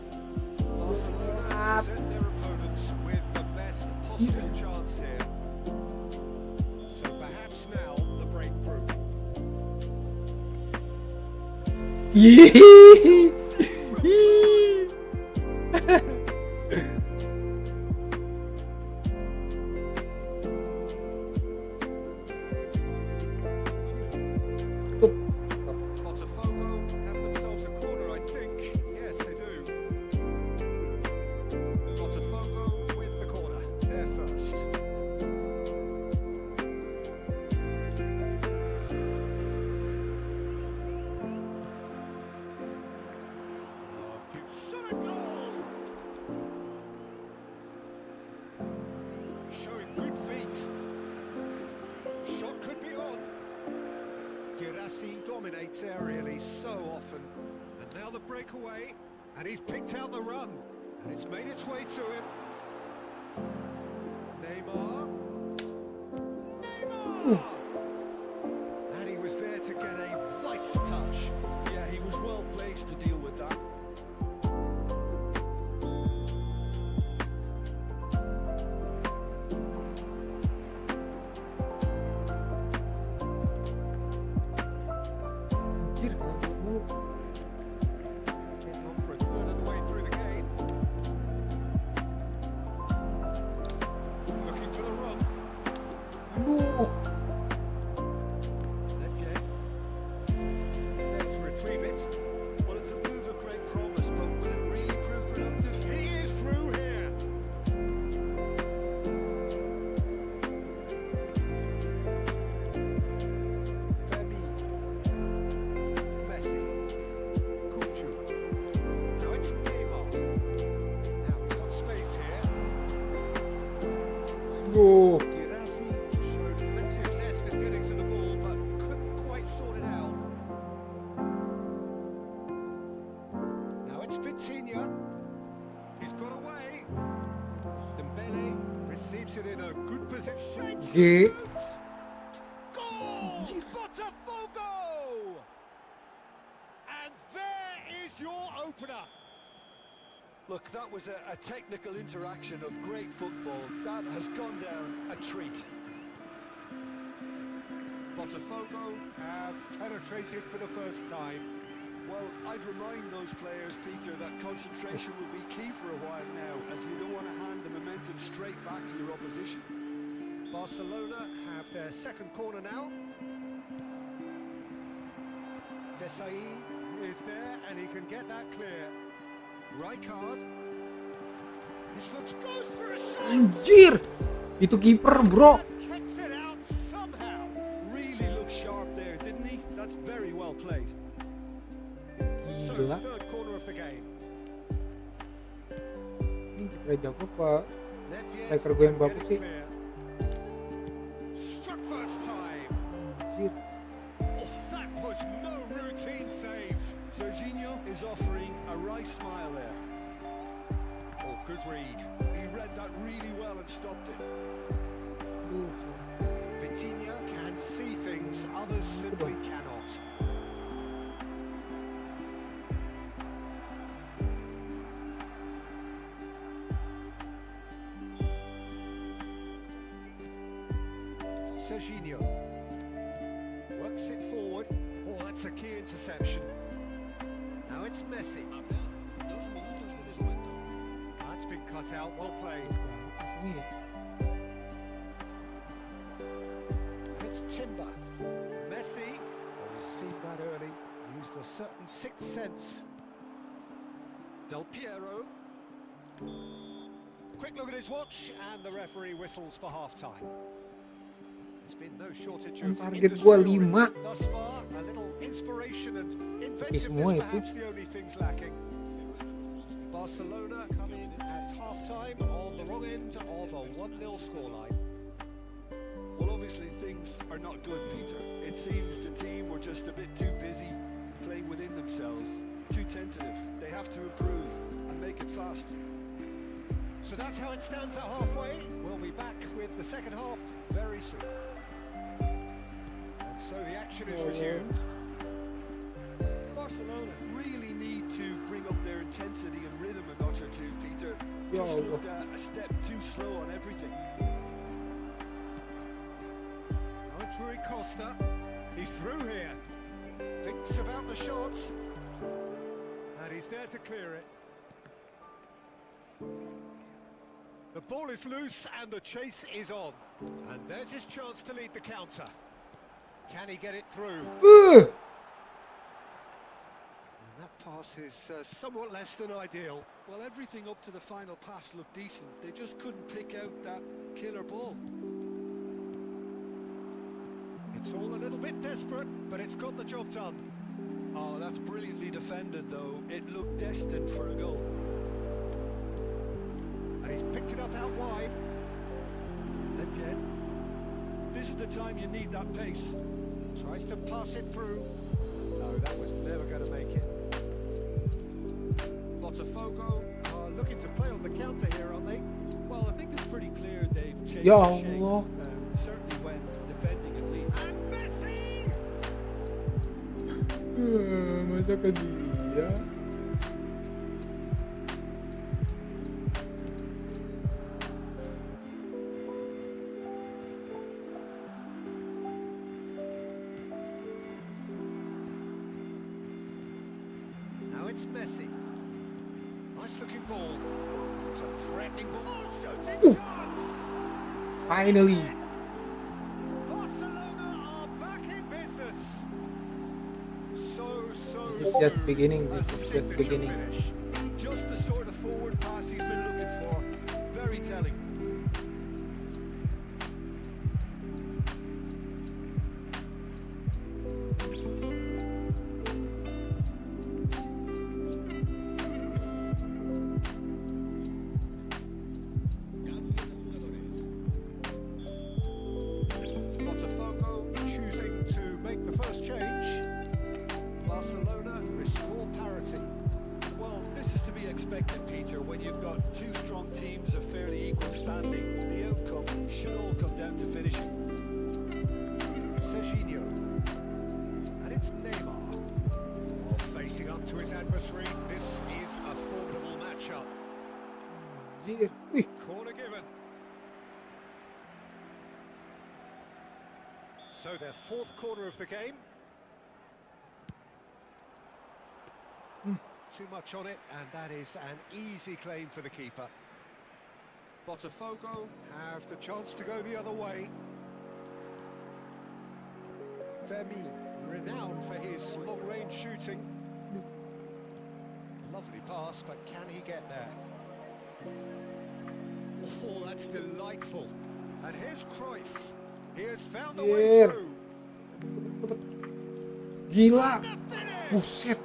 Barcelona present their opponents with the best possible chance here. So perhaps now the breakthrough. Yeay. Tutup. Botafogo have themselves a corner, I think. Yes, they do. Botafogo with the corner. They're first. Shot a goal! Showing good feet. Shot could be on. Girassi dominates aerially so often. And now the breakaway. And he's picked out the run. And it's made its way to him. Neymar. Neymar! And he was there to get a vital touch. Yeah, he was well placed to deal with that. Anjir, kalau mulu. Getting on for a third of the way through the game. Looking for the run. Aduh. Ledged. He's there to retrieve it. Well, it's a move of great promise, but will it really prove productive? He is through here. Femi. Messi. Kuchu. Now it's Neymar. Now he's got space here. Aduh. Girassi showed plenty of zest in getting to the ball, but couldn't quite sort it out. Now it's Vitinha. He's got away. Dembele receives it in a good position. Shapes G. the shoots. Goal! Botafogo! And there is your opener. Look, that was a technical interaction of great football. That has gone down a treat. Botafogo have penetrated for the first time. Well, I'd remind those players, Peter, that concentration will be key for a while now, as you don't want to hand the momentum straight back to your opposition. Barcelona have their second corner now. Desai is there and he can get that clear. Rijkaard. This looks close for a shot. Anjir, itu kiper bro. Kicked it out somehow. Really looked sharp there, didn't he? That's very well played. So, Gila. third corner of the game. Ini kiper jago apa? Nedved Striker gue yang can bagus get it sih. clear. Struck first time. Anjir. Oh, that was no routine save. Serginho is offering a right smile there. Oh, good read. He read that really well and stopped it. Aduh. Vitinha can see things others simply cannot. Serginho works it forward. Oh, that's a key interception. Now it's Messi. That's been cut out. Well played. Ini ya. It's Timber. Messi. Oh, we've seen that early. Used a certain sixth sense. Del Piero. Quick look at his watch, and the referee whistles for half-time. There's been no shortage of Target gua industry 5. thus far. A little inspiration and inventiveness, semua itu. perhaps the only things lacking. Barcelona come in at half-time on the wrong end of a 1-0 scoreline. Well, obviously things are not good, Peter. It seems the team were just a bit too busy playing within themselves, too tentative. They have to improve and make it fast. So that's how it stands at halfway. We'll be back with the second half very soon. And so the action is resumed. Barcelona really need to bring up their intensity and rhythm a notch or two, Peter. Just Yo. looked a step too slow on everything. Now it's Rui Costa. He's through here. Thinks about the shot. And he's there to clear it. The ball is loose and the chase is on. And there's his chance to lead the counter. Can he get it through? And that pass is somewhat less than ideal. Well, everything up to the final pass looked decent. They just couldn't pick out that killer ball. It's all a little bit desperate, but it's got the job done. Oh, that's brilliantly defended, though. It looked destined for a goal. And he's picked it up out wide. Nedved This is the time you need that pace. tries to pass it through. No, that was never going to make it. Botafogo are looking to play on the counter here, aren't they? Well, I think it's pretty clear they've changed Ya the shape, Allah. certainly when defending and leading. And Messi! Masa ke dia? Now it's Messi. Nice looking ball. It's a threatening ball. Oh, shooting chance! Finally. Barcelona are back in business. This is just beginning, A this is just signature beginning. finish. Just the sort of forward pass he's been looking for. Very telling. Botafogo choosing to make the first change. Barcelona restore parity. Well, this is to be expected, Peter. When you've got two strong teams of fairly equal standing, the outcome should all come down to finishing. Serginho. And it's Neymar. While facing up to his adversary, this is a formidable match touch-up. Anjir. Wih, Corner given. So their fourth corner of the game. Too much on it, and that is an easy claim for the keeper. Botafogo have the chance to go the other way. Fermin, renowned for his long-range shooting. Lovely pass, but can he get there? Oh, that's delightful. And here's Cruyff. He has found a way Yeah. through. gila. The finish! Buset.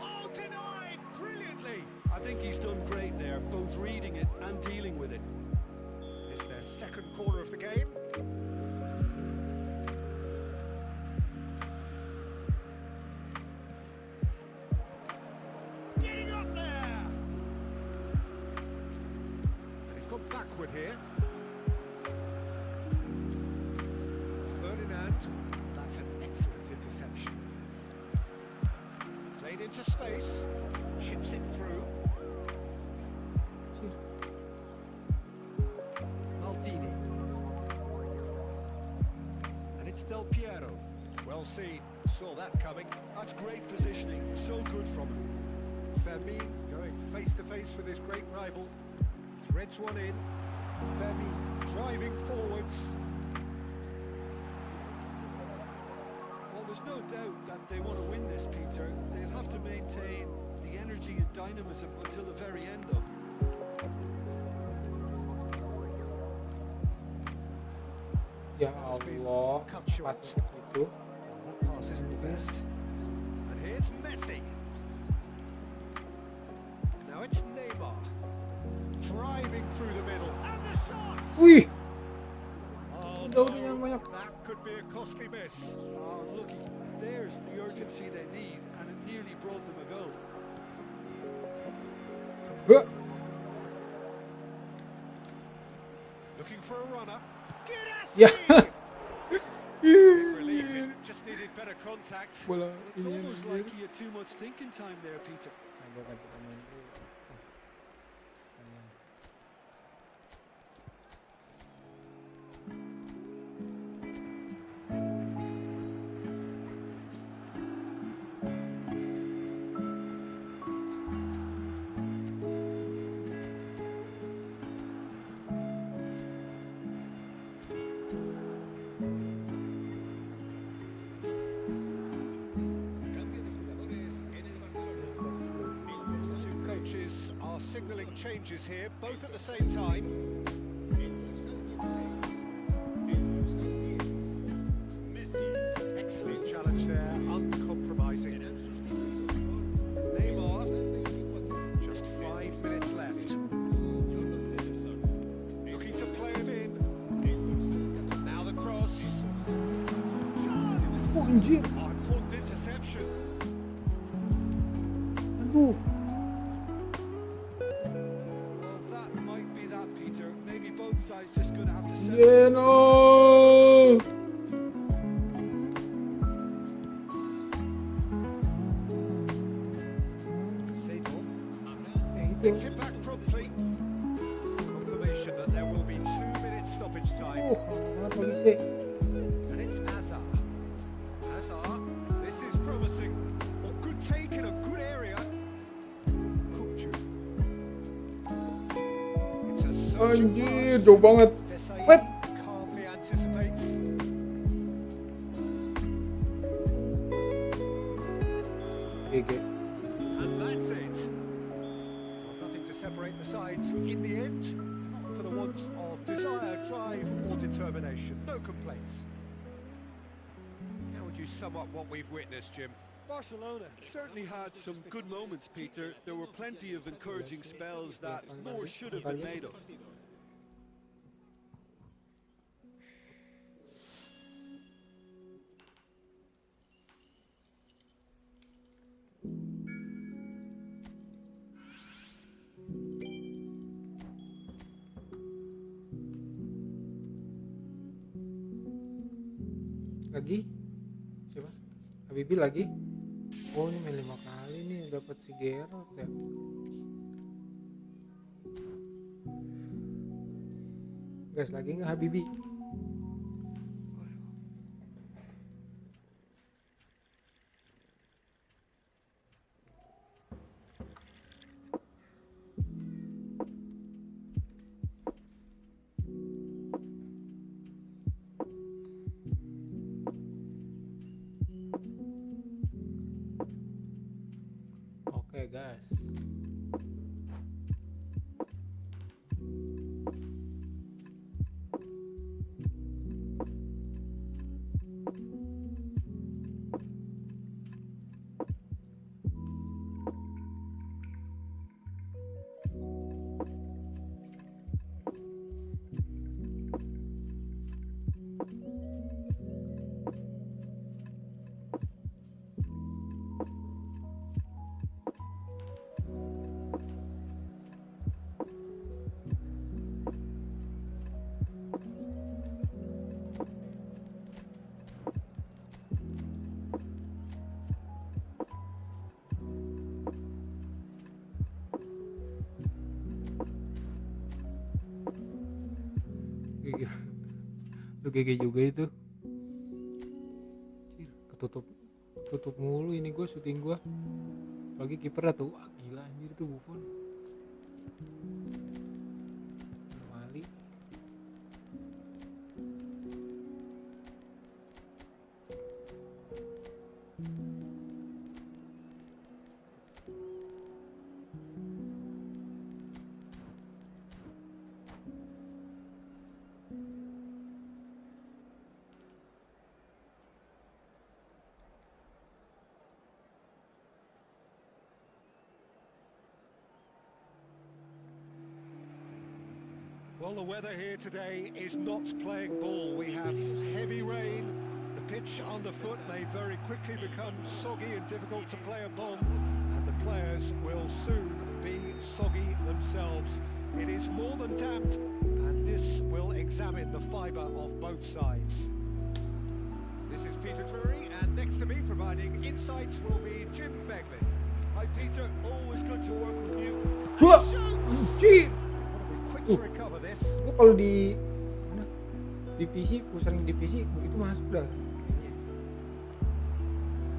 Oh, denied brilliantly. I think he's done great there, both reading it and dealing with it. It's their second corner of the game. Getting up there. They've gone backward here. Ferdinand, that's an excellent interception. Played into space, chips it through. Maldini. And it's Del Piero. Well seen, saw that coming. That's great positioning, so good from him. Fermin going face to face with his great rival. Threads one in. Fermin driving forwards. Well, there's no doubt that they want to win this, Peter. They'll have to maintain the energy and dynamism until the very end, though. Ya Allah. Cut short. Pas ke situ. That pass isn't the best. And here's Messi. Now it's Neymar. Driving through the middle. And the shots! Wih, Oh, udah yang banyak. that could be a costly miss. Oh, looky, there's the urgency they need, and it nearly brought them a goal. Huh. Looking for a runner. Ya. Relief, just needed better contact. Bola It's ini almost anjir. like he had too much thinking time there, Peter. Nah, gua ganti pemain dulu. Sekalian. Two coaches are signalling changes here, both at the same time. Excellent challenge there, uncompromising. Neymar, just 5 minutes left. Looking to play him in. Now the cross. Chance! Oh, anjir. Oh, important interception. Aduh. Well, that might be that, Peter. Maybe both sides just going to have to settle. Yeah, no. Seedorf. Itu. Picked it back promptly. Confirmation that there will be 2 minutes stoppage time. Banget polisi. And it's Hazard. Hazard, this is promising. Oh, good take in a good area. Kupchu. It's a searching Anjir, pass. jauh banget. Desai Wait. calmly anticipates. GG. And that's it. Well, nothing to separate the sides in the end. For the want of desire, drive or determination. No complaints. How would you sum up what we've witnessed, Jim? Barcelona certainly had some good moments, Peter. There were plenty of encouraging spells that more should have been made of. Lagi? Siapa? Habibie lagi? Oh ini main 5 kali nih dapat si Geralt ya. Gas lagi nggak Habibi? Oke guys. Lu GG juga itu. Ketutup mulu ini gue syuting gue. Lagi kiper tuh, wah gila anjir tuh Buffon. Mali. Well, the weather here today is not playing ball. We have heavy rain. The pitch underfoot may very quickly become soggy and difficult to play upon, and the players will soon be soggy themselves. It is more than damp, and this will examine the fibre of both sides. This is Peter Drury, and next to me providing insights will be Jim Begley. Hi Peter, always good to work with you. Wah, anjir. Quick to recover this. Gue kalau di mana? Di PC, gue sering di PC, begitu masuk dah.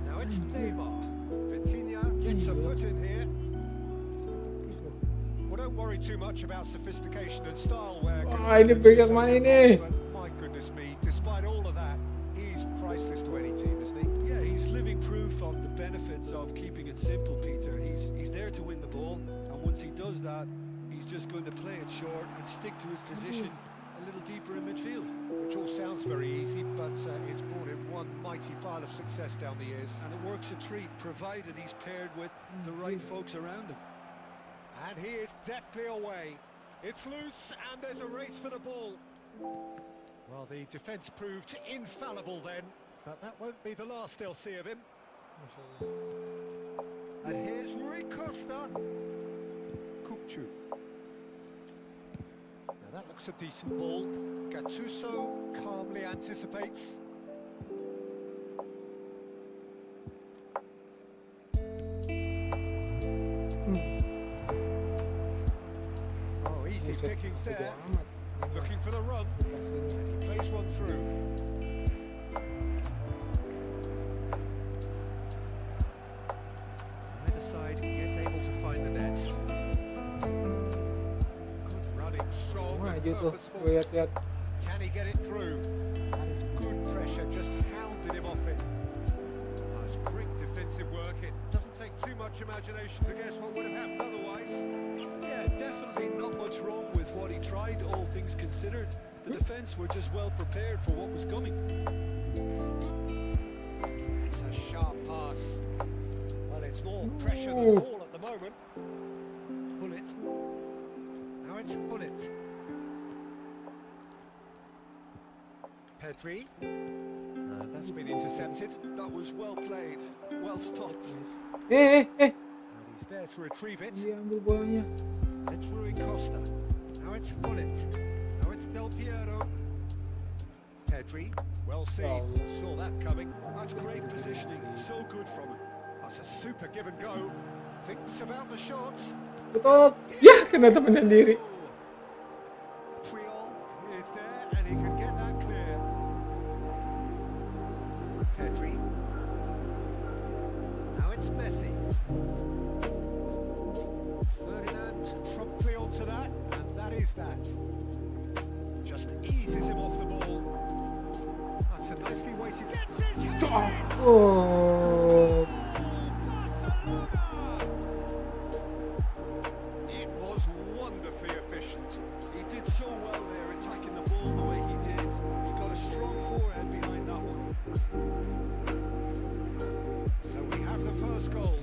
Now it's Neymar. Vitinha gets a foot in here. Well, don't worry too much about sophistication and style where. Wah, ini pegang mana ini? But my goodness me, despite all of that, he's priceless to any team, isn't he? Yeah, he's living proof of the benefits of keeping it simple, Peter. He's there to win the ball, and once he does that, he's just going to play it short and stick to his position a little deeper in midfield. Which all sounds very easy, but it's brought him one mighty pile of success down the years. And it works a treat, provided he's paired with the right folks around him. And he is deftly away. It's loose, and there's a race for the ball. Well, the defence proved infallible then, but that won't be the last they'll see of him. And here's Rui Costa. Kupchu. Now that looks a decent ball. Gattuso calmly anticipates. Oh, easy pickings there. Looking for the run. And he plays one through. Either side yet able to find the net. Good running, strong, Maju tuh, purposeful. lihat-lihat. Can he get it through? That is good pressure, just hounded him off it. That's great defensive work. It doesn't take too much imagination to guess what would have happened otherwise. Yeah, definitely not much wrong with what he tried, all things considered. The defence were just well prepared for what was coming. It's a sharp pass. Well, it's more pressure than ball at the moment. Hullet. Now it's Hullet. Pedri. That's been intercepted. That was well played, well stopped. Eh. And he's there to retrieve it. Dia ambil bolanya. It's Rui Costa. Now it's Hullet. Now it's Del Piero. Pedri. Well seen. Saw that coming. That's great positioning, so good from him. That's a super give and go. Thinks about the shots. Tutup. Ya, kena temen sendiri. Puyol is there and he can get that clear. Pedri. Now it's Messi. Ferdinand promptly onto that, and that is that. Just eases him off the ball. That's a nicely weighted. Gets his head in! Oh. Barcelona! It was wonderfully efficient. He did so well there, attacking the ball the way he did. He got a strong forehead behind that one. So we have the first goal.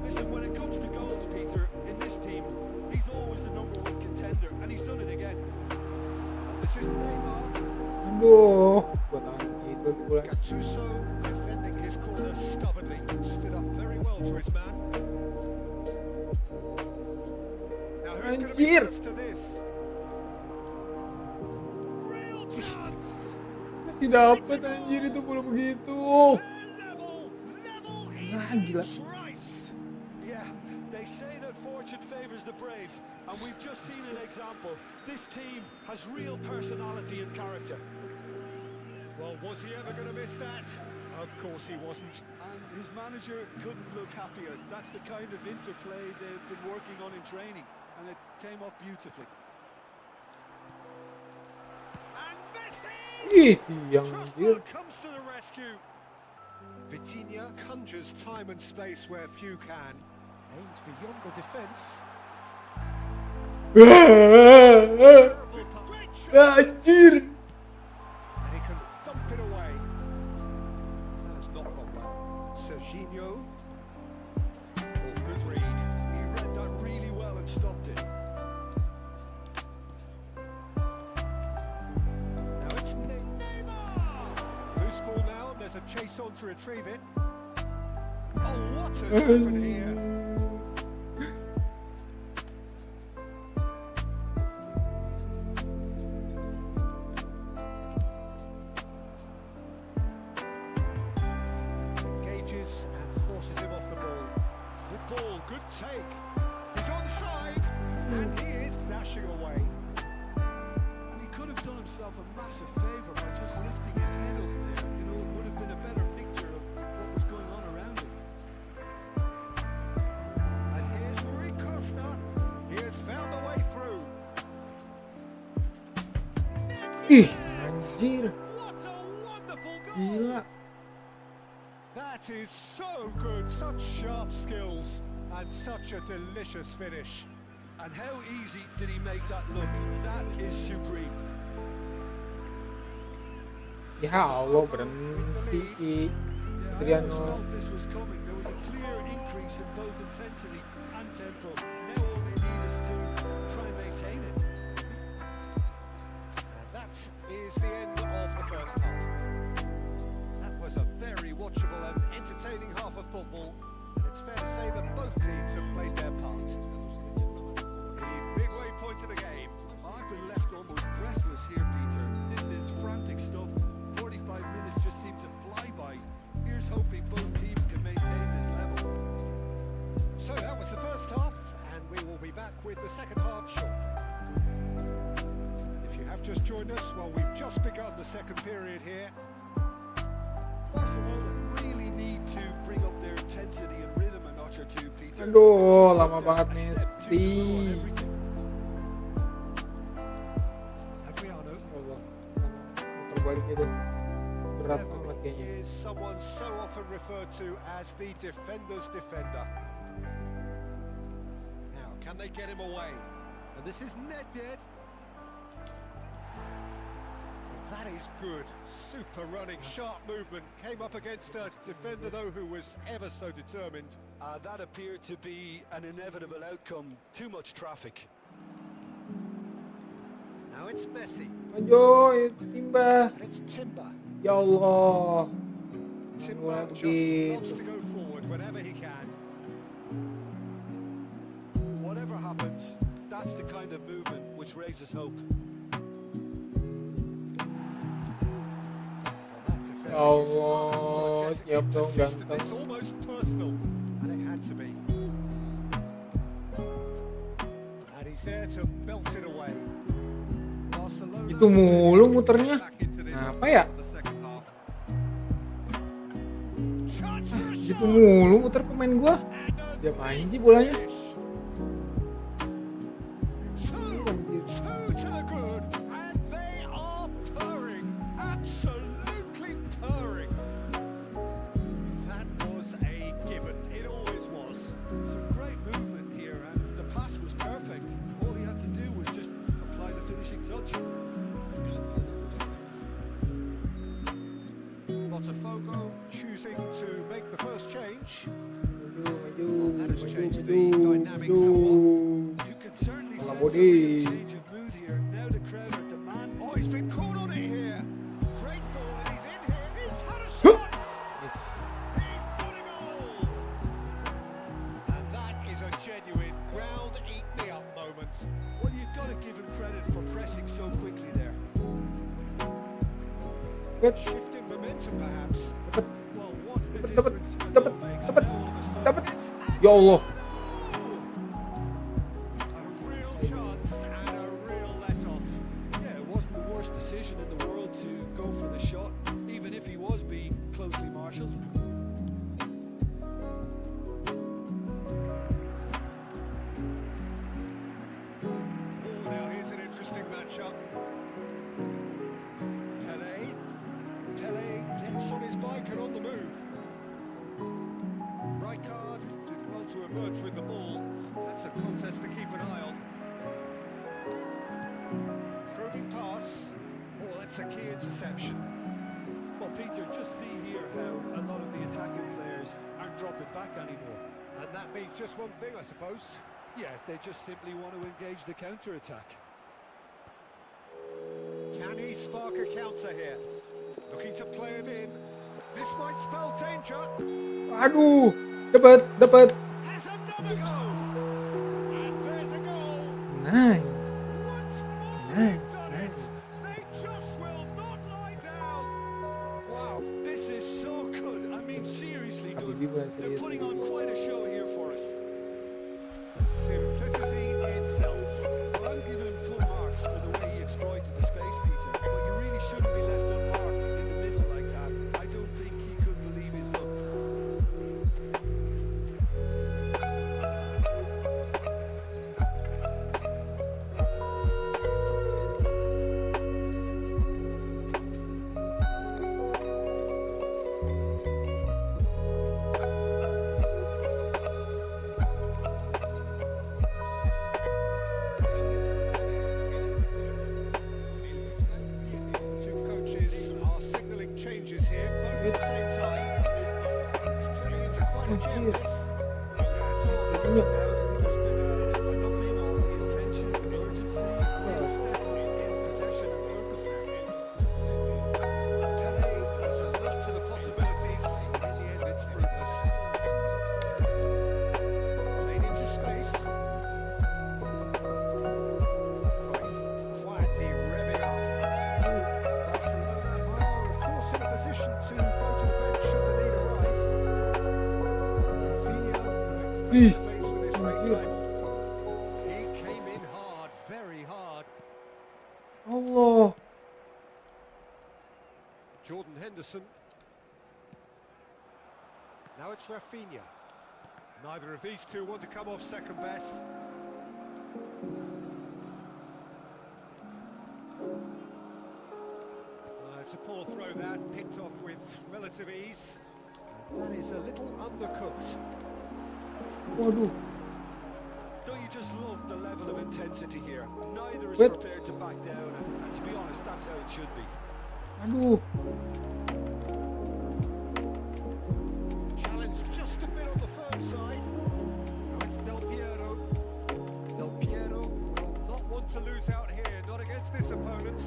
Listen, when it comes to goals, Peter, in this team, he's always the number one contender, and he's done it again. This is Neymar. Aduh, gua tahan gitu pula. Gattuso defending his corner stubbornly. Stood up very well to his man. Now who's going to be Anjir. first to this? Real chance. Masih dapet anjir itu bola begitu. Level Nah, in gila. Trice. Yeah, they say that fortune favours the brave, and we've just seen an example. This team has real personality and character. Well, was he ever going to miss that? Of course he wasn't. And his manager couldn't look happier. That's the kind of interplay they've been working on in training, and it came off beautifully. And Messi! Gitu yang Trustberg anjir. comes to the rescue. Vitinha conjures time and space where few can. Aims beyond the defence. Terrible pass. Great shot. Anjir. And he can thump it away. That has not gone well. Serginho. Oh, good read. He read that really well and stopped it. Now it's Neymar. Loose ball now, and there's a chase on to retrieve it. Oh, what has happened here? Engages and forces him off the ball. Good ball, good take. He's onside, and he is dashing away. And he could have done himself a massive favour by just lifting his head up there. You know, it would have been a better picture of what was going on around him. And here's Rui Costa. He has found a way through. Ih, anjir. What a wonderful goal! Gila. That is so good. Such sharp skills and such a delicious finish. And how easy did he make that look? That is supreme. Ya Allah, berhenti Yeah, si I always Adriano. felt this was coming. There was a clear increase in both intensity and tempo. Now all they need is to try and maintain it. And that is the end of the first half. That was a very watchable and entertaining half of football. And it's fair to say that both teams have played their part. The midway point of the game. I've been left almost breathless here, Peter. This is frantic stuff. 45 minutes just seem to fly by. Here's hoping both teams can maintain this level. So that was the first half, and we will be back with the second half shortly. And if you have just joined us, well, we've just begun the second period here. Barcelona really need to bring up their intensity and rhythm a notch or two, Peter. Aduh, Just lama looked banget a step too slow on Messi. everything. Adriano. Allah, muter balik itu. Berat banget kayaknya. Is someone so often referred to as the defender's defender. Now, can they get him away? And this is Nedved. That is good. Super running, sharp movement. Came up against a defender, though, who was ever so determined. That appeared to be an inevitable outcome. Too much traffic. Now it's Messi. Ayo, itu Timba. And it's Timber. Ya Allah. Timber Gua just loves begitu. to go forward whenever he can. Whatever happens, that's the kind of movement which raises hope. Ya Allah, siap dong Persistent, ganteng. it's almost personal. there to belt it away. Barcelona Itu mulu muternya. back into this Apa ya? for the second half. Chance for a Gitu shot. mulu muter pemain gua. Dia main sih bolanya. Two to the good, and they are purring, absolutely purring. That was a given. It always was. Some great movement here, and the pass was perfect. All he had to do was just apply the finishing touch. Botafogo choosing to make the first change. Maju, That has changed the maju, dynamics maju. You can certainly Bola sense a body. real change of mood here. Now the crowd are demanding. Oh, he's been caught on it here. Great ball, and he's in here. He's had a shot. He's got a goal. And that is a genuine ground eat me up moment. Well, you've got to give him credit for pressing so quickly there. Dapat, Shifting momentum, perhaps. dapat, Well, what a dapat, difference a dapat, goal makes. dapat, Now all of a sudden dapat. it's Ya Allah. A real chance and a real let-off. Yeah, it wasn't the worst decision in the world to go for the shot, even if he was being closely marshalled. Oh, now here's an interesting matchup. Pele gets on his bike and on the move. Rijkaard did well to emerge with the ball. That's a contest to keep an eye on. Probing pass. Oh, that's a key interception. Well, Peter, just see here how a lot of the attacking players aren't dropping back anymore. And that means just one thing, I suppose. Yeah, they just simply want to engage the counter-attack. Can he spark a counter here? Looking to play it in. This might spell danger. Aduh, dapat, dapat. Has another goal. And there's a goal. Nice. Once more Nice, they've done it. They just will not lie down. Wow, this is so good. I mean, seriously good. Habibi bukan They're serius. putting on quite a show here for us. Simplicity itself. Well, I'm giving him full marks for the way he exploited the space, Peter. But you really shouldn't be left unmarked in the middle like that. I don't think he could believe his luck. Two coaches are signalling changes here, both at the same time. It's turning into quite a jam, this. Yeah, it's all happening now. There's been an upping of the intention, urgency, a real step up in possession and purpose now. Pele was alert to the possibilities. In the end, it's fruitless. Played into space. Cruyff quietly revving up. Barcelona are, of course, in a position to go to the bench should the need arise. Rafinha face to face with his great rival. He came in hard, very hard. Allah. Jordan Henderson. Now it's Rafinha. Neither of these two want to come off second best. It's a poor throw that, picked off with relative ease. And that is a little undercooked. Waduh. Don't you just love the level of intensity here? Neither is Wait. prepared to back down, and to be honest, that's how it should be. Aduh. Challenge just a bit on the firm side. Now it's Del Piero. Del Piero will not want to lose out here, not against this opponent.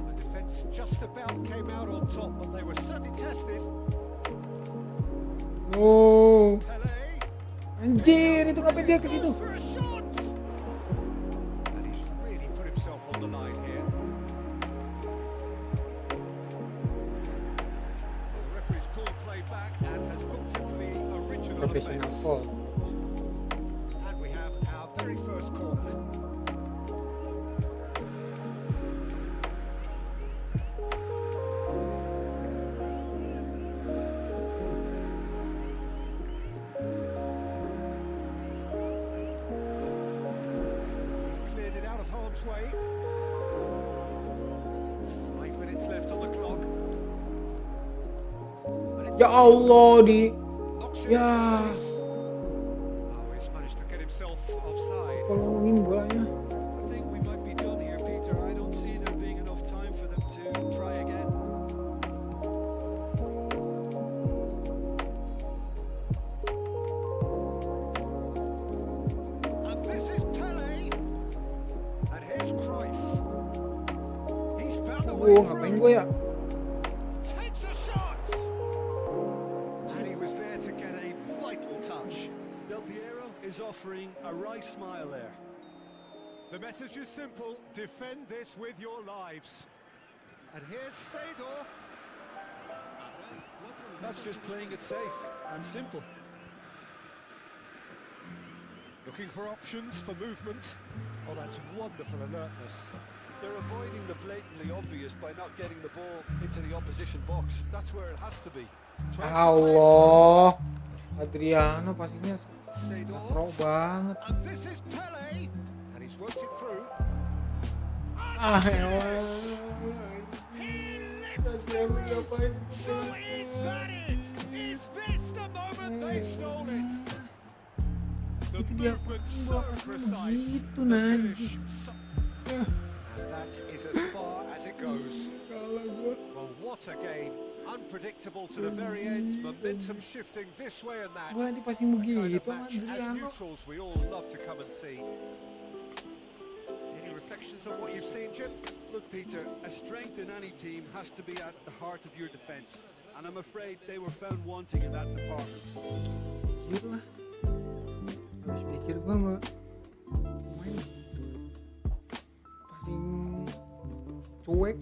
The defence just about came out on top, but they were certainly tested. No. Pele. Anjir, itu ngapain dia ke situ? For a shot. And he's really put himself on the line here. The referee's pulled play back and has booked him for the original Professional offence. foul. its way. 5 minutes left on the clock. And it's Ya Allah di knocks it ya into space. Oh, he's managed to get himself offside. tolongin bolanya. I think we might be done here, Peter. I don't see there being enough time for them to try again. And this is Pele. And here's Cruyff. He's found a way Ngapain through. gue ya? Takes a shot. And he was there to get a vital touch. Del Piero is offering a wry smile there. The message is simple: defend this with your lives. And here's Seedorf. That's just playing it safe and simple. Looking for options for movement. Oh, that's wonderful alertness. They're avoiding the blatantly obvious by not getting the ball into the opposition box. That's where it has to be. Tries to play it. Allah, Adriano pastinya pro Seedorf. banget. And this is Pele. And he's worked it through. Ah, elah. He lifts the roof. So is that it? Is this the moment they stole it? The Itu dia movement so bola kasarnya precise. begitu The najis. finish so- Ya, And that is as far as it goes. kalah gua. Well, what a game. Unpredictable to the very end. Momentum shifting this way and that. Gua nanti passing The kind begitu of sama match as Adriano. neutrals we all love to come and see. Any reflections on what you've seen, Jim? Look, Peter, a strength in any team has to be at the heart of your defence. And I'm afraid they were found wanting in that department. Mikir lah. Habis mikir gua sama main passing cuek.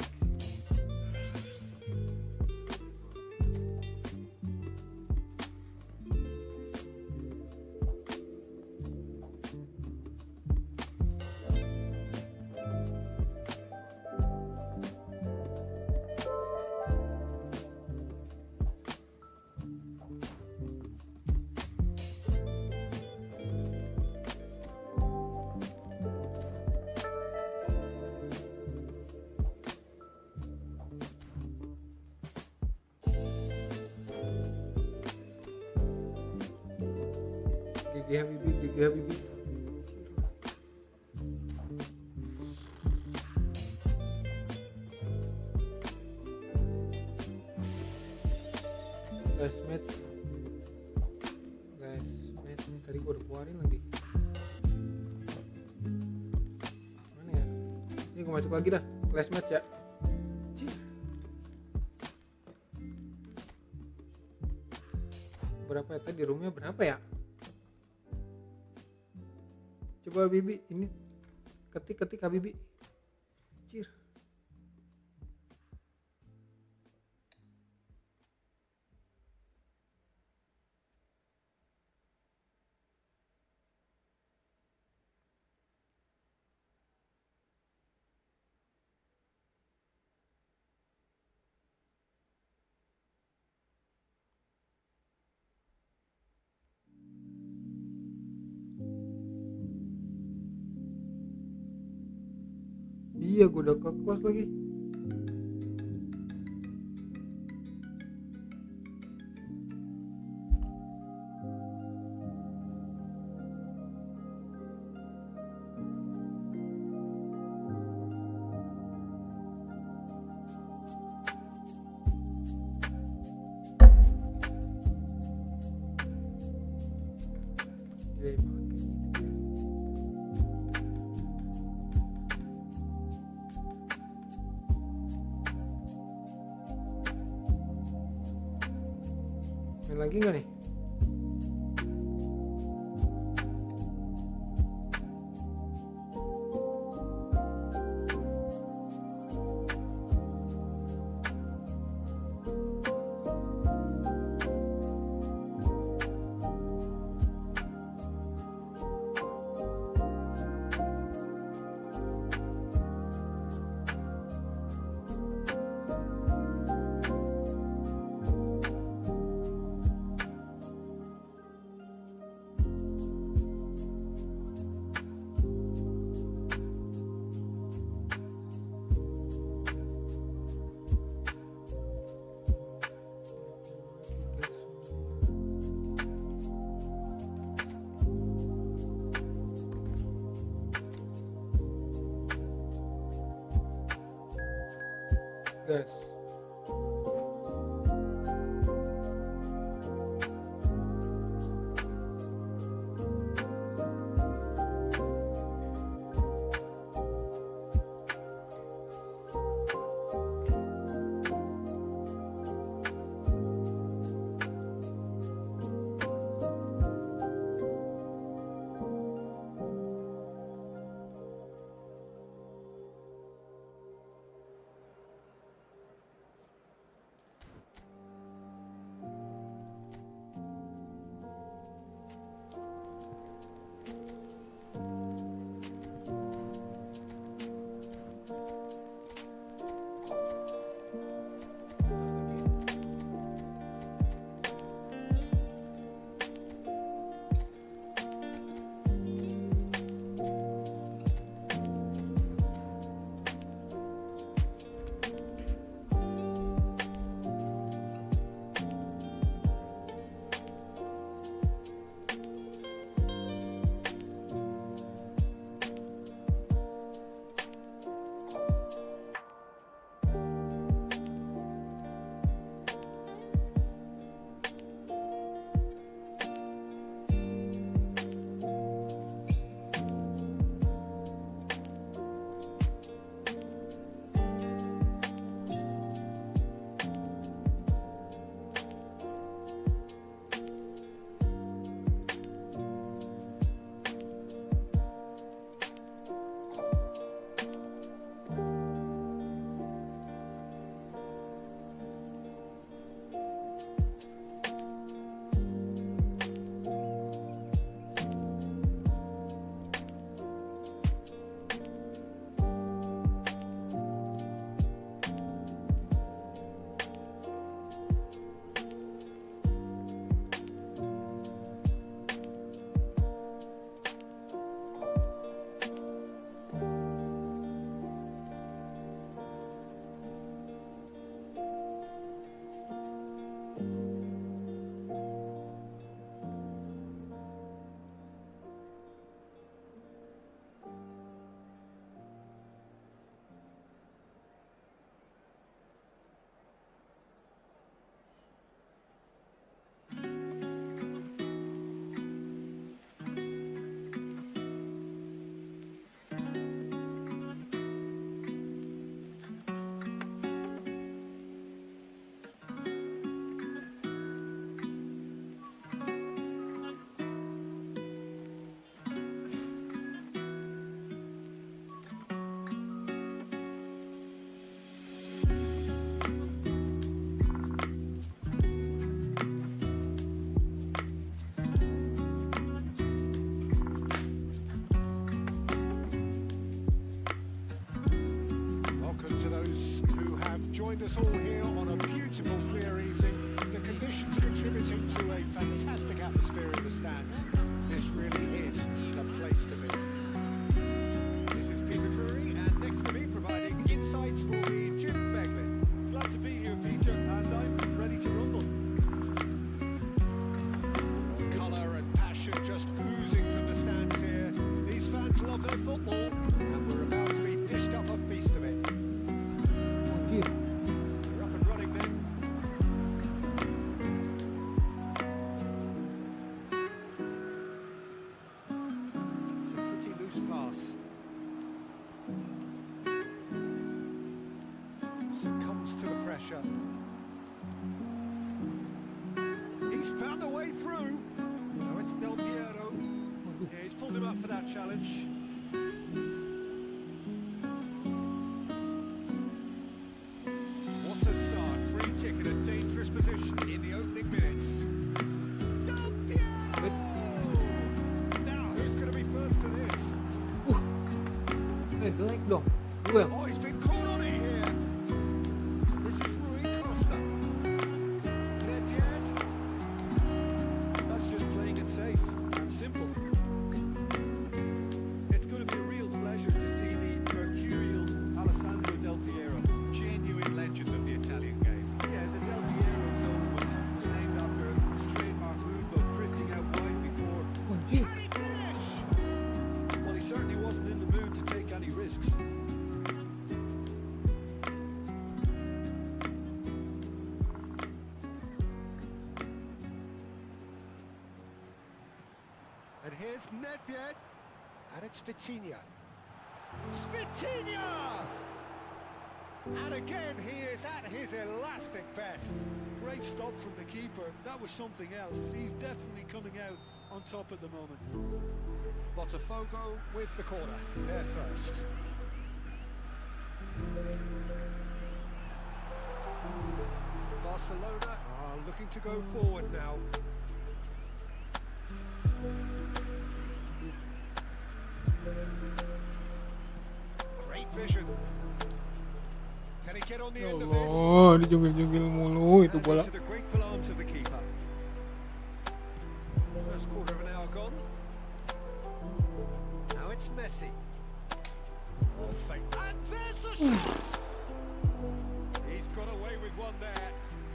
Gigi Habibie. Last match. Tadi gua udah keluarin lagi. Mana ya? Ini gua masuk lagi dah. Last match ya. Cih. Berapa ya tadi roomnya berapa ya? Coba Bibi, ini ketik Habibi. Cir. Iya, gue udah ke kelas lagi. Main lagi nggak nih? gas. Joined us all here on a beautiful, clear evening. The conditions contributing to a fantastic atmosphere in the stands. This really is the place to be. This is Peter Drury, and next to me providing insights will be Jim Beglin. Glad to be here, Peter, and I'm ready to rumble. Colour and passion just oozing from the stands here. These fans love their football, and we're about to be dished up a feast of it. Oh, dear. We're up and running then. It's a pretty loose pass. Succumbs to the pressure. He's found a way through. No, it's Del Piero. Yeah, he's pulled him up for that challenge. What's a start? Free kick in a dangerous position in the opening minutes. Del Piero! Now, who's going to be first to this? Jelek dong. Duel. Oh, he's been caught on it here. This is Rui Costa. Left yet. That's just playing it safe and simple. It's going to be a real pleasure to see the mercurial Alessandro Del Piero. Genuine legend of the Italian game. Yeah, the Del Piero zone was named after his trademark move of drifting out wide before. Oh, dear. Great finish! Well, he certainly wasn't in the mood to take any risks. And here's Nedved. And it's Vitinha. Vitinha! And again, he is at his elastic best. Great stop from the keeper. That was something else. He's definitely coming out on top at the moment. Botafogo with the corner. There first. Barcelona are looking to go forward now. Great vision. Can he get on the Ya end of this? Allah, dijungkil-jungkil mulu itu And bola. into the grateful arms of the keeper. First quarter of an hour gone. Now it's Messi. Oh, fake. And there's the shot! He's got away with one there.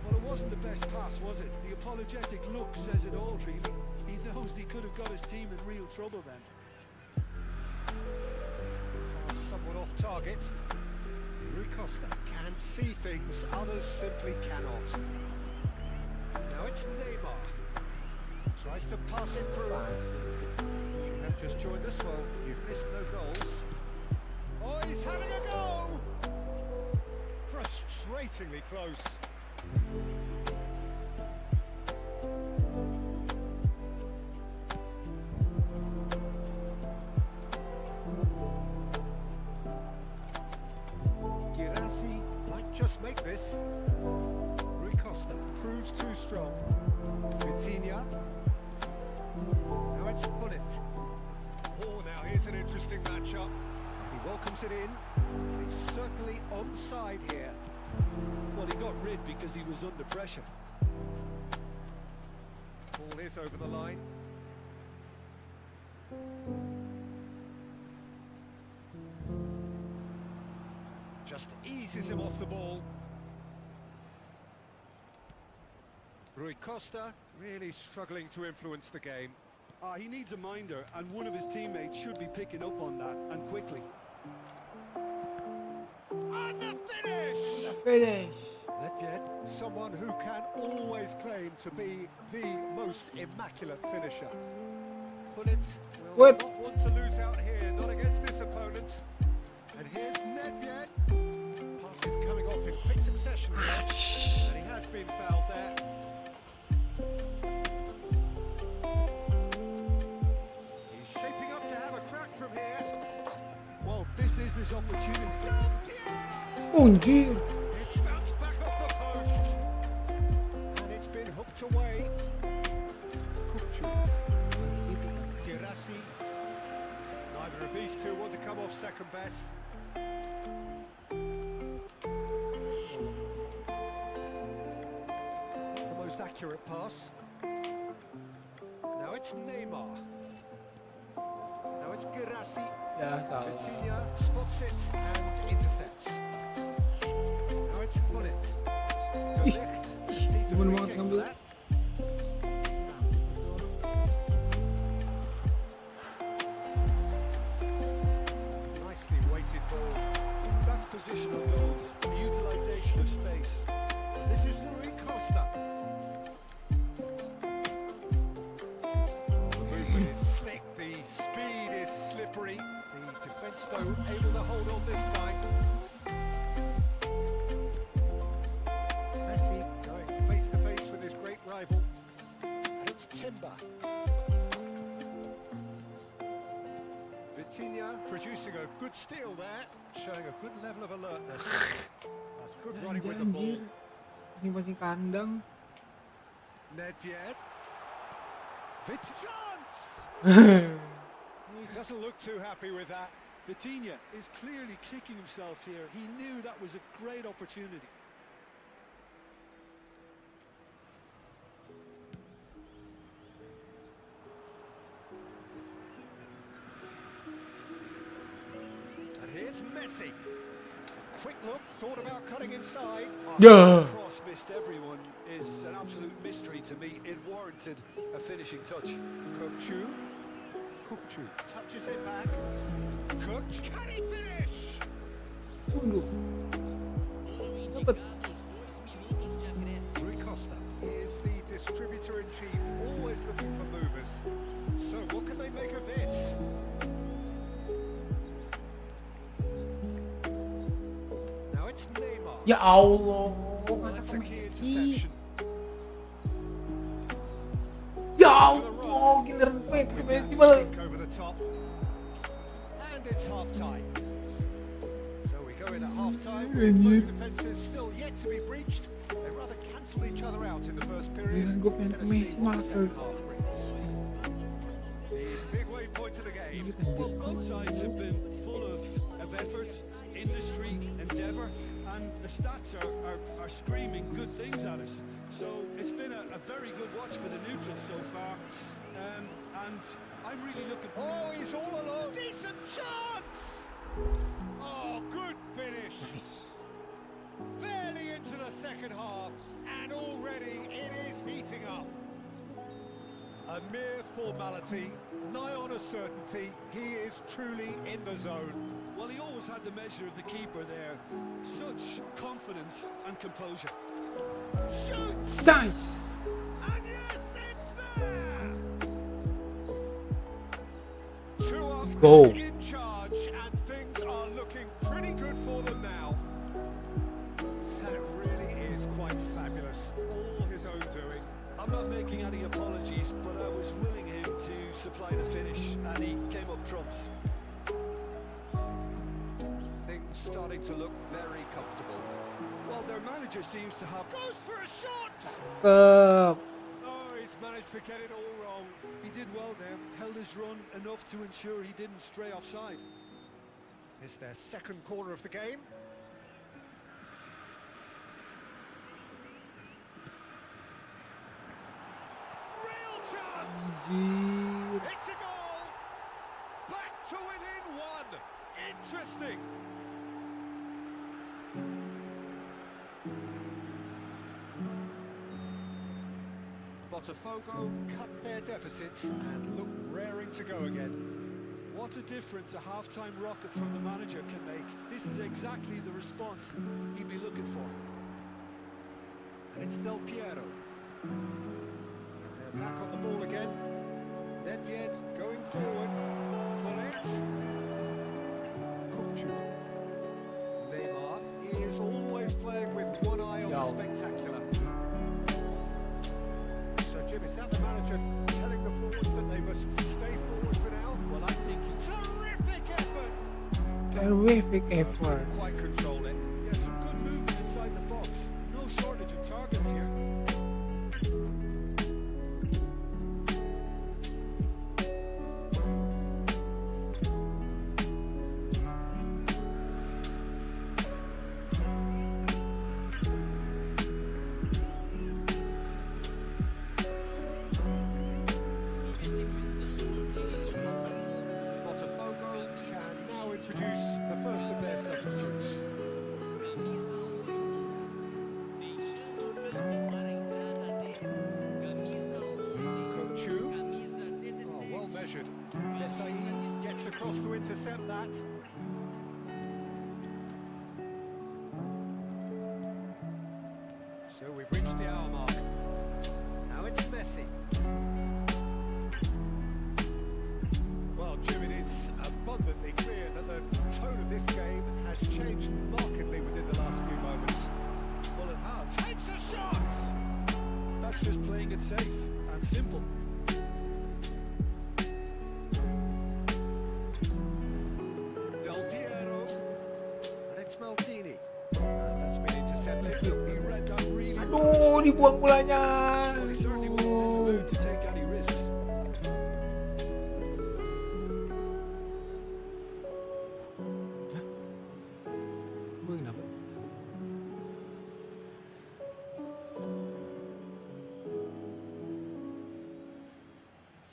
Well, it wasn't the best pass, was it? The apologetic look says it all, really. He knows he could have got his team in real trouble then. Pass somewhat off target. Rui Costa can see things others simply cannot. Now it's Neymar. Tries to pass it through. If you have just joined us, well, you've missed no goals. Oh, he's having a go! Frustratingly close. Girassi might just make this. Rui Costa proves too strong. Vitinha. Now it's Bullet. Oh, now here's an interesting matchup. He welcomes it in. He's certainly onside here. Well, he got rid because he was under pressure. Ball is over the line. Just eases him off the ball. Rui Costa really struggling to influence the game. He needs a minder, and one of his teammates should be picking up on that, and quickly. And the finish! Finish. Nedved, someone who can always claim to be the most immaculate finisher. Gullit will What? not want to lose out here, not against this opponent. And here's Nedved. Pass is coming off in quick succession here, and he has been fouled there. He's shaping up to have a crack from here. Well, this is his opportunity. Anjir. It's bounced back off the post, and it's been hooked away. Girassi. Neither of these two want to come off second best. The most accurate pass. Now it's Neymar. Now it's Girassi. Ya salah. Vitinha spots it and intercepts. Now it's Bullet. Ih, Needs a demen free banget kick ngambil. for that. Nicely weighted ball. That's positional goal, the utilisation of space. This is Rui Costa. The movement is slick, the speed is slippery. The defence, though, able to hold on this time. Messi going face to face with his great rival. And it's Timber. Vitinha producing a good steal there, showing a good level of alertness. That's good running with the ball. Anjir. Pasing-pasing kandang. Nedved. Chance! He doesn't look too happy with that. Vitinha is clearly kicking himself here. He knew that was a great opportunity. And here's Messi. Quick look, thought about cutting inside. Yeah. The cross missed everyone is an absolute mystery to me. It warranted a finishing touch. Kupchu touches it back. Cook, can he finish? Sungguh. Dapat. Rui Costa is the distributor in chief, always looking for movers. So What can they make of this? Now it's Neymar. Ya Allah, masa That's ke a key Messi? interception. Ya Allah, giliran ke Messi malah. Kick over the top. And it's half time. So we go in at half time with both defences still yet to be breached. They rather cancel each other out in the first period. Giliran gue pengen ke Gonna Messi see what the malah. second half brings. The midway point of the game. Well, both sides have been full of effort, industry, endeavour, and the stats are screaming good things at us. So it's been a very good watch for the neutrals so far, and I'm really looking for. Oh, he's all alone. Decent chance. Oh, good finish. Barely into the second half, and already it is heating up. A mere formality, nigh on a certainty. He is truly in the zone. Well, he always had the measure of the keeper there. Such confidence and composure. Shoots! Nice. And yes, it's there! 2 up, Let's go. in charge, and things are looking pretty good for them now. That really is quite fabulous, all his own doing. I'm not making any apologies, but I was willing him to supply the finish, and he came up trumps. Things starting to look very comfortable. Well, their manager seems to have. Goes for a shot! Ke Oh, he's managed to get it all wrong. He did well there, held his run enough to ensure he didn't stray offside. It's their second corner of the game. Real chance! anjir. It's a goal! Back to within one! Interesting! Botafogo cut their deficits and look raring to go again. What a difference a half-time rocket from the manager can make. This is exactly the response he'd be looking for. And it's Del Piero. And they're back on the ball again. Nedved going forward. Hullet. Kupchu. Neymar is always playing with one eye on the spectacular. So Jim, is that the manager telling the forwards that they must stay forward for now? Well, I think he Terrific effort! Terrific effort. Quite control it. has some good movement inside the box. No shortage of targets here. Botafogo can now introduce the first of their substitutes. Kupchu. Oh, well measured. Desai gets across to intercept that. So we've reached the hour mark. Now it's Messi. Well, Jim, it is abundantly clear that the tone of this game has changed markedly within the last few moments. Well, it has. Takes a shot! That's just playing it safe and simple. Del Piero. And it's Maldini. And that's been intercepted. He read that really Aduh, well. dibuang bolanya. Well, he certainly wasn't in the mood to take any risks. Gue kenapa?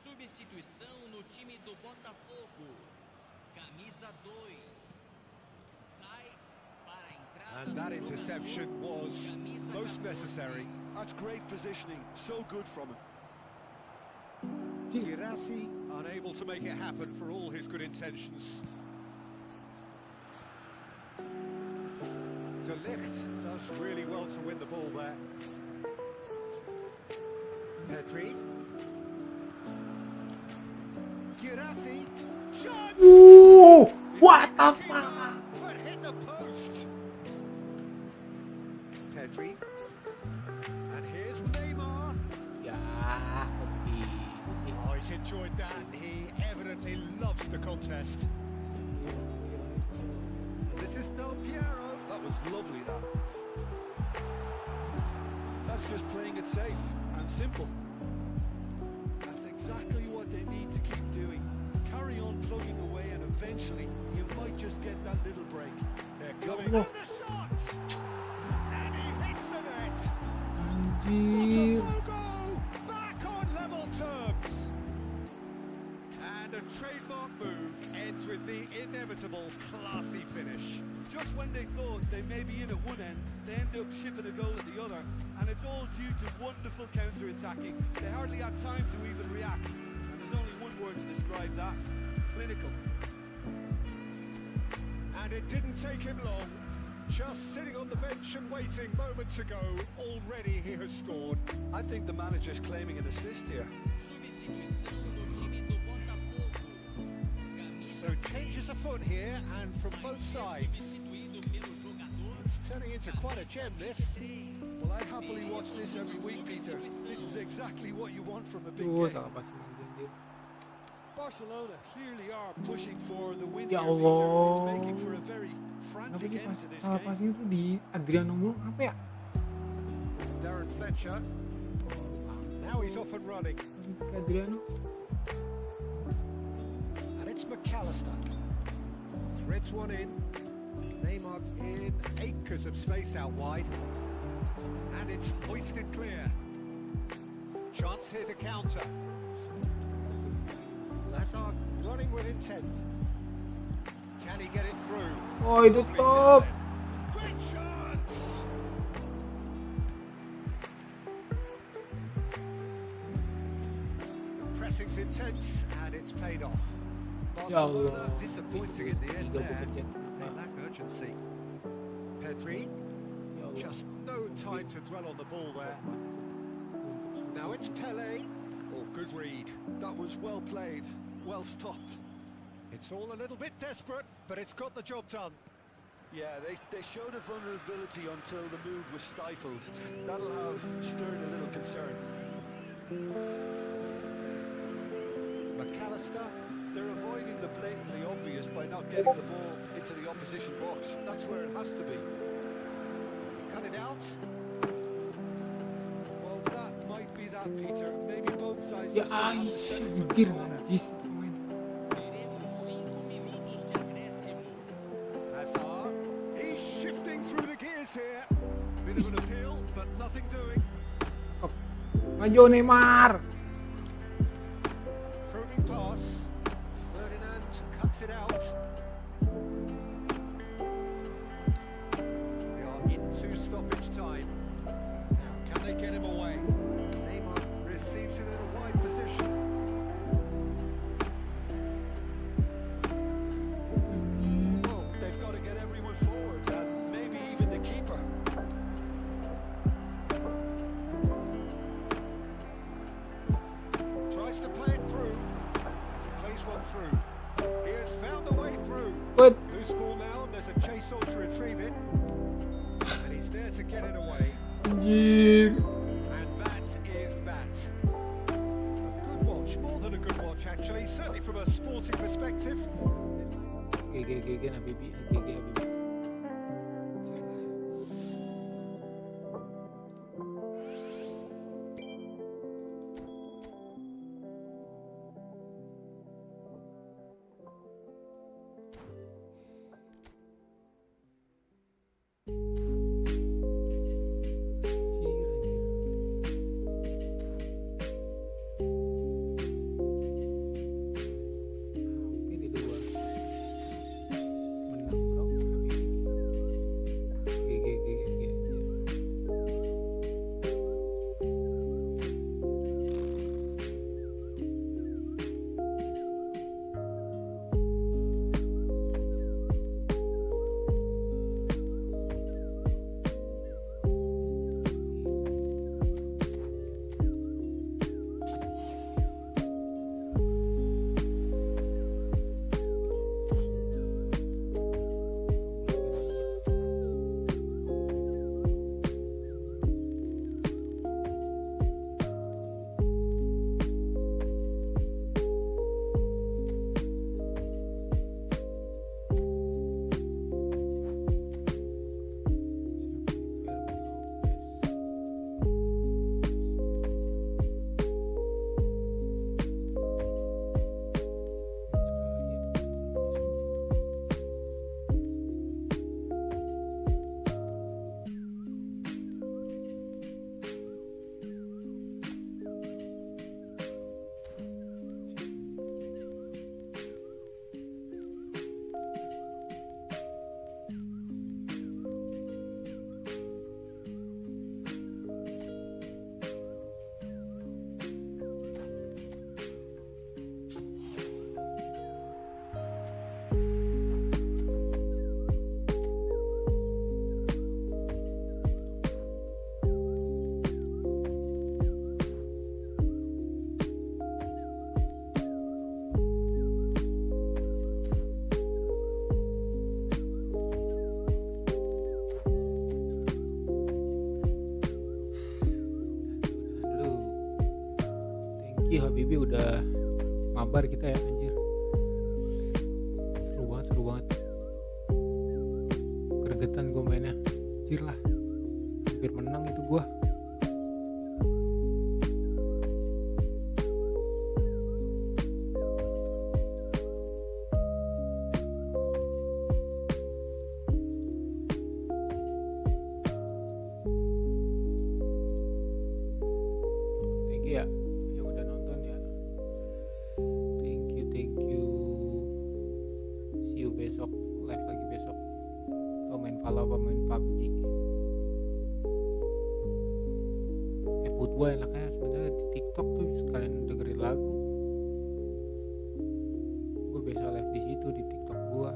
Substituição no time do Botafogo. Camisa 2. Sai para a entrada. And that interception was most necessary. That's great positioning. So good from him. Girassi unable to make it happen for all his good intentions. De Ligt does really well to win the ball there. Petri. Terimakasih. Shot! What the fuck? But hit the post. Pedri. And here's Neymar. Ya, oke sih. Oh, he's enjoyed that. He evidently loves the contest. This is Del Piero. That was lovely, that. That's just playing it safe and simple. That's exactly what they need to keep doing. Carry on plugging away and eventually you might just get that little break. They're coming Allah. on the shots. And he hits the net. Anjir. What a goal! Back on level terms. And a trademark move ends with the inevitable classy finish. Just when they thought they may be in at one end, they end up shipping a goal at the other, and it's all due to wonderful counter-attacking. They hardly had time to even react, and there's only one word to describe that: clinical. And it didn't take him long. Just sitting on the bench and waiting moments ago, already he has scored. I think the manager's claiming an assist here. Substituição do time do Botafogo. Camisa So changes afoot here, and from both sides. substituído pelo jogador. It's turning into quite a gem, this. Well, I'd happily watch this every week, Peter. This is exactly what you want from a big Tuh, game. salah pas anjir. Barcelona clearly are pushing for the win Ya here, Peter. It's Allah. making for a very Kenapa frantic sih end pas to this salah game. passing tuh di Adriano mulu? Apa ya? Darren Fletcher. Now he's off and running. Passing ke Adriano. And it's McAllister. Threads one in. Neymar in acres of space out wide. And it's hoisted clear. Chance here to counter. Lazard running with intent. Can he get it through? Oh, itu top. Great chance! The pressing's intense and it's paid off. Ya Barcelona Allah. disappointing in the end Tiga there. pencet. They lack urgency. Pedri, Ya Allah. just no time to dwell on the ball there. Now it's Pele. Oh, good read. That was well played, well stopped. It's all a little bit desperate, but it's got the job done. Yeah, they showed a vulnerability until the move was stifled. That'll have stirred a little concern. McAllister. They're avoiding the blatantly obvious by not getting the ball into the opposition box. That's where it has to be. He's cut it out. Well, that might be that, Peter. Maybe both sides Ya just don't have the aish, center for the anjir ball now. najis pemain. Teremos 5 minutos de acréscimo. Hazard. He's shifting through the gears here. Bit of an appeal, but nothing doing. Maju Neymar. Probing pass. Ferdinand cuts it out. We are into stoppage time. Now, can they get him away? Neymar receives it in a wide position. Well, they've got to get everyone forward, and maybe even the keeper. Tries to play it through. Plays one through. He has found a way through. Good. Loose ball now, and there's a chase on to retrieve it. And he's there to get it away. Anjir. And that is that. A good watch, more than a good watch actually, certainly from a sporting perspective. GG Habibi. GG Habibi. Hampir di dua. Menang bro. Habibi. thank you Habibi udah mabar kita ya anjir. Seru banget. Gregetan gue mainnya. Anjir lah. Hampir menang itu gue. Ya yang udah nonton ya, thank you, see you besok, live lagi besok. Kalau main Valor apa main PUBG. Efootball enaknya sebenarnya di TikTok tuh sekalian dengerin lagu. Gue biasa live di situ di TikTok gue,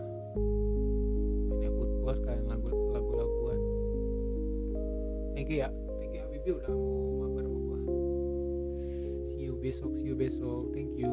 main Efootball sekalian lagu-laguan. Thank you Habibi udah mau mabar sama gue. See you besok, thank you.